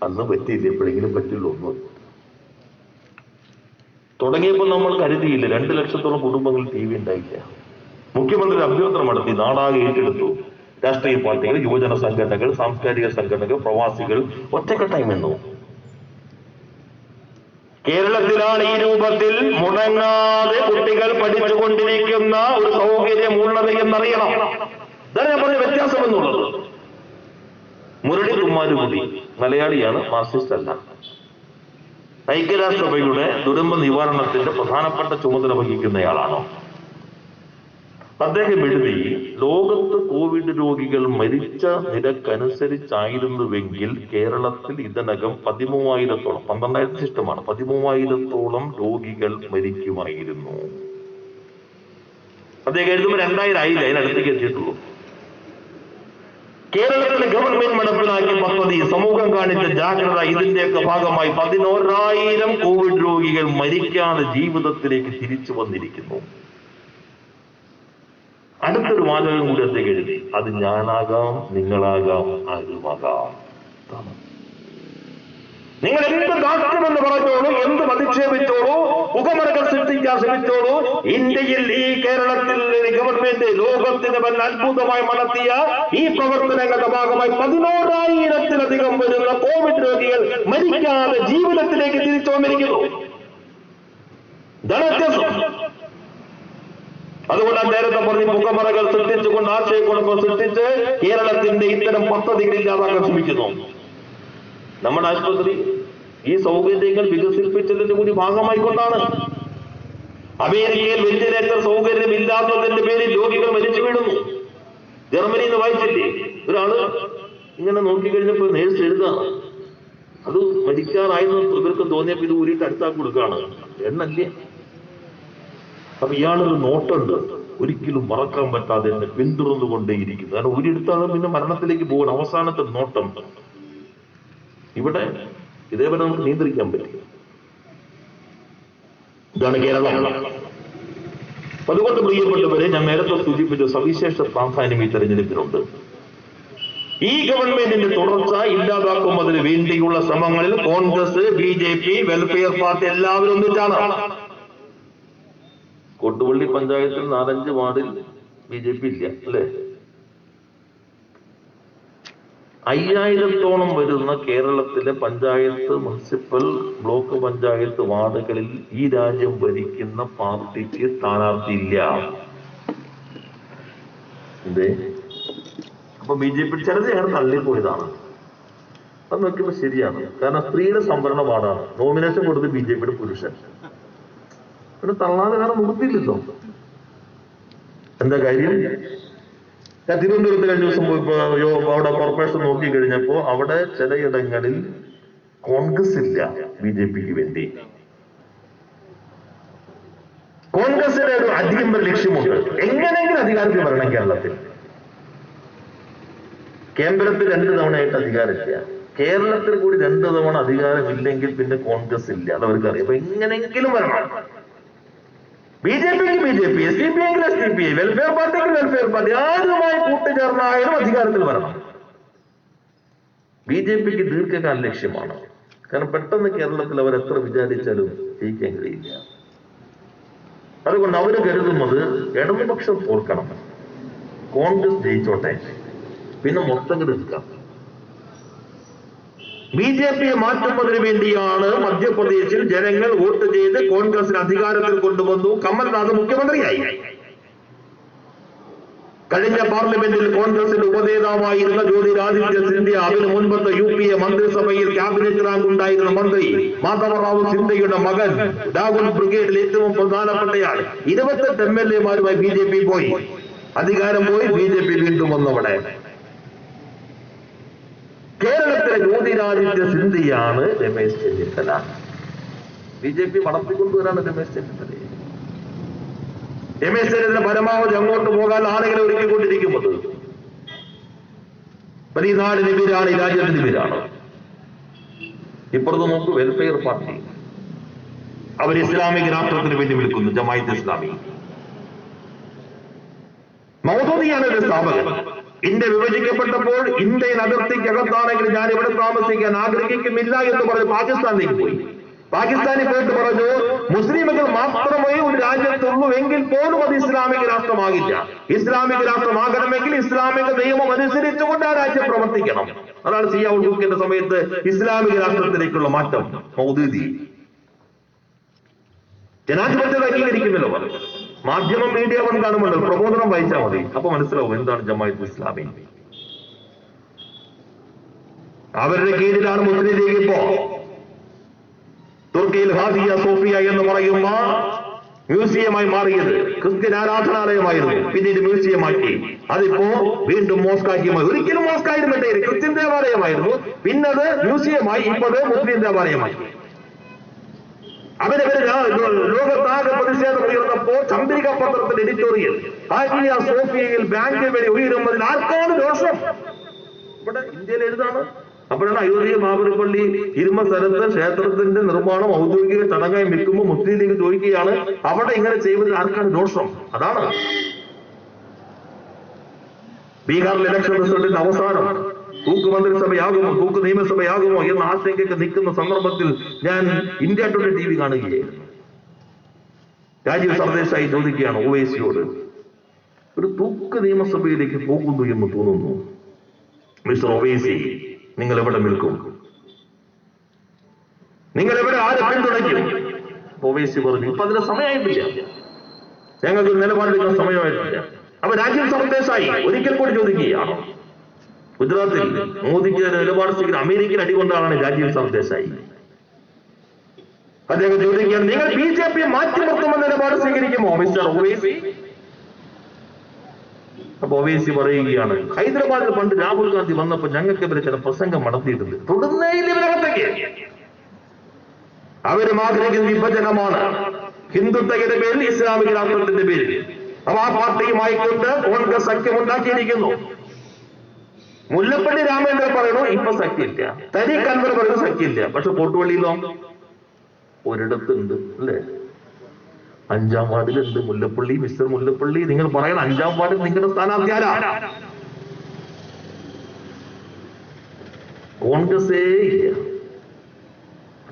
S1: അന്ന് പറ്റിയില്ല, എപ്പോഴെങ്കിലും പറ്റുള്ളൂ. ഒന്നും തുടങ്ങിയപ്പോൾ നമ്മൾ കരുതിയില്ല 2 ലക്ഷത്തോളം കുടുംബങ്ങൾ TV ഉണ്ടായില്ല. മുഖ്യമന്ത്രി അഭ്യർത്ഥന നടത്തി, നാടാകെ ഏറ്റെടുത്തു. രാഷ്ട്രീയ പാർട്ടികൾ, യുവജന സംഘടനകൾ, സാംസ്കാരിക സംഘടനകൾ, പ്രവാസികൾ ഒറ്റക്കെട്ടായി നിന്നു. കേരളത്തിലാണ് ഈ രൂപത്തിൽ മുടങ്ങാതെ കുട്ടികൾ പഠിച്ചുകൊണ്ടിരിക്കുന്ന ഒരു സൗകര്യമുള്ളത് എന്നറിയണം. ഇതാണ് ഞാൻ പറഞ്ഞ വ്യത്യാസം എന്നുള്ളത്. മുരളി കുമാരകുടി മലയാളിയാണ്, മാർക്സിസ്റ്റ് അല്ല. ഐക്യരാഷ്ട്രസഭയുടെ ദുരന്ത നിവാരണത്തിന്റെ പ്രധാനപ്പെട്ട ചുമതല വഹിക്കുന്നയാളാണോ? അദ്ദേഹം എഴുതി, ലോകത്ത് കോവിഡ് രോഗികൾ മരിച്ച നിരക്കനുസരിച്ചായിരുന്നുവെങ്കിൽ കേരളത്തിൽ ഇതിനകം 13,000-ഓളം, 12,000 ഇഷ്ടമാണ്, 13,000-ഓളം രോഗികൾ മരിക്കുമായിരുന്നു. അദ്ദേഹം എഴുതുമ്പോൾ 2,000 ആയില്ല, അതിനടുത്തേക്ക് എത്തിയിട്ടുള്ളൂ. കേരളത്തിലെ ഗവൺമെന്റ് നടപ്പിലാക്കിയ പദ്ധതി, സമൂഹം കാണിച്ച ജാഗ്രത, ഇതിന്റെയൊക്കെ ഭാഗമായി 11,000 കോവിഡ് രോഗികൾ മരിക്കാതെ ജീവിതത്തിലേക്ക് തിരിച്ചു വന്നിരിക്കുന്നു. അടുത്തൊരു വാചകം കൂടി അദ്ദേഹം എഴുതി, അത് ഞാനാകാം, നിങ്ങളാകാം, ആരുമാകാം. നിങ്ങൾ എന്ത് ദാക്ഷ്യമെന്ന് പറഞ്ഞോളൂ, എന്ത് അധിക്ഷേപിച്ചോളൂ, പുകമറകൾ സൃഷ്ടിക്കാൻ ശ്രമിച്ചോളൂ, ഇന്ത്യയിൽ ഈ കേരളത്തിൽ ഗവൺമെന്റ് ലോകത്തിന് വല്ല അത്ഭുതമായി നടത്തിയ ഈ പ്രവർത്തനങ്ങളുടെ ഭാഗമായി 11,000-ത്തിലധികം വരുന്ന കോവിഡ് രോഗികൾ മരിക്കാതെ ജീവിതത്തിലേക്ക് തിരിച്ചു വന്നിരിക്കുന്നു. അതുകൊണ്ടാണ് നേരത്തെ പറഞ്ഞ് പുകമറകൾ സൃഷ്ടിച്ചുകൊണ്ട് ആശയക്കുഴപ്പം സൃഷ്ടിച്ച് കേരളത്തിന്റെ ഇത്തരം പദ്ധതികൾ ഇല്ലാതാക്കാൻ ശ്രമിക്കുന്നു. നമ്മുടെ ആശുപത്രി ഈ സൗകര്യങ്ങൾ വികസിപ്പിച്ചതിന്റെ കൂടി ഭാഗമായിക്കൊണ്ടാണ്. അമേരിക്കയിൽ വെന്റിലേറ്റർ സൗകര്യം ഇല്ലാത്തതിന്റെ പേരിൽ രോഗികൾ മരിച്ചു വീഴുന്നു. ജർമ്മനിയിൽ നിന്ന് വായിച്ചില്ലേ, ഒരാള് ഇങ്ങനെ നോക്കിക്കഴിഞ്ഞപ്പോൾ നേഴ്സ് എഴുതാണ്, അത് മരിക്കാറായെന്ന് ഇവർക്ക് തോന്നിയപ്പോ ഇത് ഊരിയിട്ട് അടുത്താക്കി കൊടുക്കുകയാണ്. എണ്ണല്ലേ. അപ്പൊ ഇയാളൊരു നോട്ടുണ്ട്, ഒരിക്കലും മറക്കാൻ പറ്റാതെ എന്നെ പിന്തുടർന്നുകൊണ്ടേയിരിക്കുന്നു. കാരണം ഊരിയെടുത്താൽ പിന്നെ മരണത്തിലേക്ക് പോകണം. അവസാനത്തെ നോട്ടം ഇവിടെ ഇതേപോലെ നമുക്ക് നിയന്ത്രിക്കാൻ പറ്റും. ഇതാണ് കേരളം. അതുകൊണ്ട് പ്രിയപ്പെട്ടവരെ, ഞാൻ നേരത്തെ സൂചിപ്പിച്ച സവിശേഷ പ്രാധാന്യം ഈ തെരഞ്ഞെടുപ്പിനുണ്ട്. ഈ ഗവൺമെന്റിന്റെ തുടർച്ച ഇല്ലാതാക്കുന്നതിന് വേണ്ടിയുള്ള ശ്രമങ്ങളിൽ കോൺഗ്രസ്, BJP, വെൽഫെയർ പാർട്ടി എല്ലാവരും ഒന്നിച്ചാണ്. കൊടുവള്ളി പഞ്ചായത്തിൽ 4-5 വാർഡിൽ BJP ഇല്ല അല്ലേ? 5000-ഓളം വരുന്ന കേരളത്തിലെ പഞ്ചായത്ത്, മുനിസിപ്പൽ, ബ്ലോക്ക് പഞ്ചായത്ത് വാർഡുകളിൽ ഈ രാജ്യം ഭരിക്കുന്ന പാർട്ടിക്ക് സ്ഥാനാർത്ഥിയില്ല. എന്തേ? അപ്പൊ BJP ചിലത് ഞങ്ങൾ തള്ളിപ്പോയതാണ്. അത് നോക്കിയപ്പോ ശരിയാണ്. കാരണം സ്ത്രീയുടെ സംവരണ വാർഡാണ്. നോമിനേഷൻ കൊടുത്ത് BJPയുടെ പുരുഷൻ. പിന്നെ തള്ളാതെ വേറെ നിർത്തിയില്ലല്ലോ. എന്താ കാര്യം? ഞാൻ തിരുവനന്തപുരത്ത് കഴിഞ്ഞ ദിവസം അവിടെ കോർപ്പറേഷൻ നോക്കി കഴിഞ്ഞപ്പോ അവിടെ ചിലയിടങ്ങളിൽ കോൺഗ്രസ് ഇല്ല BJPക്ക് വേണ്ടി. കോൺഗ്രസിന്റെ ഒരു അധികമ്പ ലക്ഷ്യമുണ്ട്, എങ്ങനെയെങ്കിലും അധികാരത്തിൽ വരണം കേരളത്തിൽ. കേന്ദ്രത്തിൽ 2 തവണയായിട്ട് അധികാരമില്ല, കേരളത്തിൽ കൂടി 2 തവണ അധികാരമില്ലെങ്കിൽ പിന്നെ കോൺഗ്രസ് ഇല്ല, അതവർക്കറിയാം. അപ്പൊ എങ്ങനെയെങ്കിലും വരണം. BJPക്ക് BJP, SDPയെങ്കിൽ SDPI, വെൽഫെയർ പാർട്ടിക്ക് വെൽഫെയർ പാർട്ടി, ആരുമായി കൂട്ടുചേർന്നായാലും അധികാരത്തിൽ വരണം. BJPക്ക് ദീർഘകാല ലക്ഷ്യമാണ്. കാരണം പെട്ടെന്ന് കേരളത്തിൽ അവർ എത്ര വിചാരിച്ചാലും ജയിക്കാൻ കഴിയില്ല. അതുകൊണ്ട് അവര് കരുതുന്നത് ഇടതുപക്ഷം തോൽക്കണം, കോൺഗ്രസ് ജയിച്ചോട്ടെ, പിന്നെ മൊത്തം എടുക്കാം. BJPയെ മാറ്റുന്നതിന് വേണ്ടിയാണ് മധ്യപ്രദേശിൽ ജനങ്ങൾ വോട്ട് ചെയ്ത് കോൺഗ്രസിന് അധികാരത്തിൽ കൊണ്ടുവന്നു. കമൽനാഥ് മുഖ്യമന്ത്രിയായി. കഴിഞ്ഞ പാർലമെന്റിൽ കോൺഗ്രസിന്റെ ഉപനേതാവായിരുന്ന ജ്യോതിരാദിത്യ സിന്ധ്യ, അതിന് മുൻപത്തെ UPA മന്ത്രിസഭയിൽ ക്യാബിനറ്റ് റാങ്ക് ഉണ്ടായിരുന്ന മന്ത്രി മാധവറാവു സിന്ധ്യയുടെ മകൻ, രാഹുൽ ബ്രിഗേഡിൽ ഏറ്റവും പ്രധാനപ്പെട്ടയാൾ. 28 MLA-മാരുമായി BJP പോയി. അധികാരം പോയി, BJP വീണ്ടും വന്നവിടെ. കേരളത്തിലെ ജ്യോതിരാദിത്യ സിന്ധ്യയാണ് രമേശ് ചെന്നിത്തല. BJP വളർത്തിക്കൊണ്ടുവരാണ് രമേശ് ചെന്നിത്തലയെ. രമേശ് ചെന്നിത്തല പരമാവധി അങ്ങോട്ട് പോകാൻ ആളുകളെ ഒരുക്കിക്കൊണ്ടിരിക്കുന്നത്. ഈ നാടിനെതിരാണ്, ഈ രാജ്യത്തിനെതിരാണ്. ഇപ്പുറത്ത് നോക്കൂ, വെൽഫെയർ പാർട്ടി, അവർ ഇസ്ലാമിക് രാഷ്ട്രത്തിന് വേണ്ടി വിളിക്കുന്നു, ജമാഅത്ത് ഇസ്ലാമി. മൗദൂദിയാണ് ഒരു സ്ഥാപകൻ. ഇന്ത്യ വിഭജിക്കപ്പെട്ടപ്പോൾ ഇന്ത്യൻ അതിർത്തിക്കകത്താണെങ്കിൽ ഞാൻ ഇവിടെ താമസിക്കാൻ ആഗ്രഹിക്കുന്നില്ല എന്ന് പറഞ്ഞ് പാകിസ്ഥാനിലേക്ക് പോയി. പാകിസ്ഥാനിൽ പോയിട്ട് പറഞ്ഞു, മുസ്ലിമുകൾ മാത്രമേ ഒരു രാജ്യത്തുള്ളൂ എങ്കിൽ പോലും അത് ഇസ്ലാമിക രാഷ്ട്രമാകില്ല. ഇസ്ലാമിക രാഷ്ട്രമാകണമെങ്കിൽ ഇസ്ലാമിക നിയമം അനുസരിച്ചുകൊണ്ട് ആ രാജ്യം പ്രവർത്തിക്കണം. അതാണ് സിയാഉൽ ഹുക്കിന്റെ സമയത്ത് ഇസ്ലാമിക രാഷ്ട്രത്തിലേക്കുള്ള മാറ്റം. മൗദൂദി ജനാധിപത്യത്തെ അംഗീകരിക്കുന്നില്ല. മാധ്യമം, മീഡിയ വൺ കാണുമല്ലോ, പ്രബോധനം വായിച്ചാൽ മതി, അപ്പൊ മനസ്സിലാവും എന്താണ് ജമാഅത്ത് ഇസ്ലാമി. അവരുടെ കീഴിലാണ് മുസ്ലിം ലീഗ്. ഇപ്പോ തുർക്കിയിൽ ഹാദിയ സോഫിയ എന്ന് പറയുന്ന മ്യൂസിയമായി മാറിയത് ക്രിസ്ത്യൻ ആരാധനാലയമായിരുന്നു, പിന്നീട് മ്യൂസിയമാക്കി. അതിപ്പോ വീണ്ടും മോസ്കാക്കി മാറി. ഒരിക്കലും മോസ്കായിരുന്നില്ലേ, ക്രിസ്ത്യൻ ദേവാലയമായിരുന്നു, പിന്നത് മ്യൂസിയമായി, ഇപ്പത് മുസ്ലിം ദേവാലയമായി. അവരവര് ലോകത്താകെ പ്രതിഷേധം ഉയർന്നപ്പോ ചന്ദ്രിക പത്രത്തിന്റെ എഡിറ്റോറിയൽ ഹാദിയ സോഫിയയിൽ ബാങ്ക് വഴി ഉയരുന്നതിൽ ആർക്കാണ് ദോഷം? ഇവിടെ ഇന്ത്യയിൽ എഴുതാണ്. അപ്പോഴാണ് അയോധ്യ ബാബറി പള്ളി ഇരുമ സ്ഥലത്ത് ക്ഷേത്രത്തിന്റെ നിർമ്മാണം ഔദ്യോഗിക ചടങ്ങായി വെക്കുമ്പോൾ മുസ്ലിം ലീഗ് ചോദിക്കുകയാണ് അവിടെ ഇങ്ങനെ ചെയ്യുന്നത് ആർക്കാണ് ദോഷം? അതാണ് ബീഹാറിൽ ഇലക്ഷൻ റിസൾട്ടിന്റെ അവസാനം തൂക്ക് മന്ത്രിസഭയാകുമോ തൂക്ക് നിയമസഭയാകുമോ എന്ന ആശങ്കയ്ക്ക് നിൽക്കുന്ന സന്ദർഭത്തിൽ ഞാൻ ഇന്ത്യ ടുഡേ TV കാണുകയായിരുന്നു. രാജീവ് സർദേശായി ചോദിക്കുകയാണ് ഒവൈസിയോട്, ഒരു തൂക്ക് നിയമസഭയിലേക്ക് പോകുന്നു എന്ന് തോന്നുന്നു, മിസ്റ്റർ ഒവൈസി നിങ്ങൾ എവിടെ നിൽക്കും? നിങ്ങൾ എവിടെ ആരെ പിന്തുണയ്ക്കും? ഒവൈസി പറഞ്ഞു ഇപ്പൊ അതിന് സമയമായിട്ടില്ല, ഞങ്ങൾക്ക് നിലപാടെടുക്കാൻ സമയമായിട്ടില്ല. അപ്പൊ രാജീവ് സർദേശായി ഒരിക്കൽ കൂടി ചോദിക്കുകയാണ്, ഗുജറാത്തിൽ മോദിക്ക് നിലപാട് സ്വീകരിക്കുന്ന അമേരിക്കൻ അടികൊണ്ടാണ് രാജീവ് സർദേശായി. അദ്ദേഹം ചോദിക്കുകയാണ് നിങ്ങൾ BJP മാറ്റിനിർത്തുമെന്ന നിലപാട് സ്വീകരിക്കുമോ മിസ്റ്റർ ഒവൈസി? അപ്പൊ ഒവൈസി പറയുകയാണ് ഹൈദരാബാദിൽ പണ്ട് രാഹുൽ ഗാന്ധി വന്നപ്പോ ഞങ്ങൾക്കെതിരെ ചില പ്രസംഗം നടത്തിയിട്ടുണ്ട്, തൊടുന്നതിൽ ഇവരകത്തേക്ക് അവരും ആഗ്രഹിക്കുന്ന വിഭജനമാണ്, ഹിന്ദുത്വയുടെ പേരിൽ ഇസ്ലാമിക രാഷ്ട്രത്തിന്റെ പേരിൽ. അപ്പൊ ആ പാർട്ടിയുമായി കൊണ്ട് കോൺഗ്രസ് സഖ്യമുണ്ടാക്കിയിരിക്കുന്നു. മുല്ലപ്പള്ളി രാമേന്ദ്രൻ പറയുന്നു ഇപ്പൊ സഖ്യമില്ല, തരീഖ് അൻവർ പറയുന്നു സഖ്യമില്ല. പക്ഷെ കോട്ടുവള്ളിയിലോ ഒരിടത്തുണ്ട് അല്ലേ, 5-ാം വാർഡിലുണ്ട് മുല്ലപ്പള്ളി. മിസ്റ്റർ മുല്ലപ്പള്ളി നിങ്ങൾ പറയണം 5-ാം വാർഡിൽ നിങ്ങളുടെ സ്ഥാനാർത്ഥി ആരാ? കോൺഗ്രസേ ഇല്ല.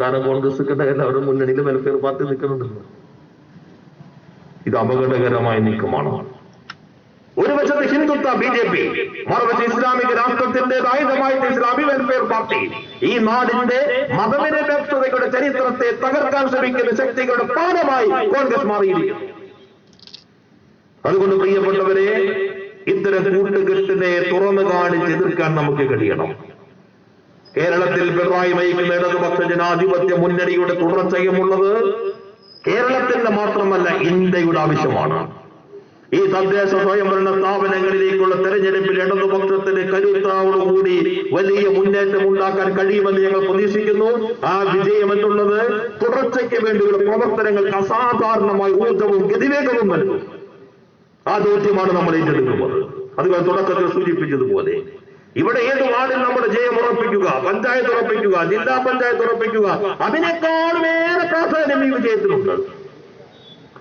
S1: കാരണം കോൺഗ്രസ് അവരുടെ മുന്നണിയിൽ വെൽഫെയർ പാർട്ടി നിൽക്കുന്നുണ്ടല്ലോ. ഇത് അപകടകരമായ നീക്കമാണ്. ഒരു വശത്ത് ഹിന്ദുത്വ BJP, മറുവശത്ത് ഇസ്ലാമിക രാഷ്ട്രത്തിന്റേതായുധമായിട്ട് ഇസ്ലാമിക് വെൽഫെയർ പാർട്ടി. ഈ നാടിന്റെ മതനിരപേക്ഷതയുടെ ചരിത്രത്തെ തകർക്കാൻ ശ്രമിക്കുന്ന ശക്തികളുടെ പാഠമായി കോൺഗ്രസ് മാറിയിരിക്കുന്നു. അതുകൊണ്ട് പ്രിയപ്പെട്ടവരെ, ഇത്തരം കൂട്ടുകെട്ടിനെ തുറന്നു കാണിച്ച് എതിർക്കാൻ നമുക്ക് കഴിയണം. കേരളത്തിൽ പിണറായി നയിക്കുന്ന ഇടതുപക്ഷ ജനാധിപത്യ മുന്നണിയുടെ തുടർച്ചയുമുള്ളത് കേരളത്തിന്റെ മാത്രമല്ല ഇന്ത്യയുടെ ആവശ്യമാണ്. ഈ തദ്ദേശ സ്വയംഭരണ സ്ഥാപനങ്ങളിലേക്കുള്ള തെരഞ്ഞെടുപ്പിൽ ഇടതുപക്ഷത്തിന് കരുത്തോടുകൂടി വലിയ മുന്നേറ്റം ഉണ്ടാക്കാൻ കഴിയുമെന്ന് ഞങ്ങൾ പ്രതീക്ഷിക്കുന്നു. ആ വിജയം എന്നുള്ളത് തുടർച്ചയ്ക്ക് വേണ്ടിയുള്ള പ്രവർത്തനങ്ങൾക്ക് അസാധാരണമായ ഊർജവും ഗതിവേഗവും നൽകും. ആ ദൗത്യമാണ് നമ്മൾ ഏറ്റെടുക്കുന്നത്. അതുകൊണ്ട് തുടക്കത്തിൽ സൂചിപ്പിച്ചതുപോലെ ഇവിടെ ഏത് വാർഡിൽ നമ്മുടെ ജയം ഉറപ്പിക്കുക, പഞ്ചായത്ത് ഉറപ്പിക്കുക, ജില്ലാ പഞ്ചായത്ത് ഉറപ്പിക്കുക, അതിനേക്കാളും ഏറെ പ്രാധാന്യം ഈ വിജയത്തിനുണ്ട്.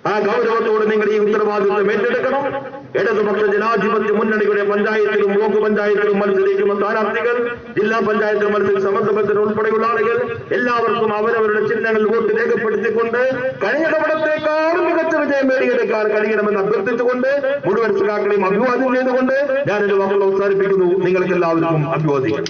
S1: ആ ഗൗരവത്തോടെ നിങ്ങൾ ഈ ഉത്തരവാദിത്വം ഏറ്റെടുക്കണം. ഇടതുപക്ഷ ജനാധിപത്യ മുന്നണിയുടെ പഞ്ചായത്തിലും ബ്ലോക്ക് പഞ്ചായത്തിലും മത്സരിക്കുന്ന സ്ഥാനാർത്ഥികൾ, ജില്ലാ പഞ്ചായത്തിൽ മത്സരിച്ച സമത്വത്തിന് ഉൾപ്പെടെയുള്ള ആളുകൾ എല്ലാവർക്കും അവരവരുടെ ചിഹ്നങ്ങൾ വോട്ട് രേഖപ്പെടുത്തിക്കൊണ്ട് കഴിഞ്ഞ തവണത്തേക്കാളും മികച്ച വിജയം നേടിയെടുക്കാൻ കഴിയണമെന്ന് അഭ്യർത്ഥിച്ചുകൊണ്ട് മുഴുവൻ സഖാക്കളെയും അഭിവാദ്യം ചെയ്തുകൊണ്ട് ഞാൻ എന്റെ വാക്കുകൾ അവസാനിപ്പിക്കുന്നു. നിങ്ങൾക്ക് എല്ലാവർക്കും അഭിവാദ്യം.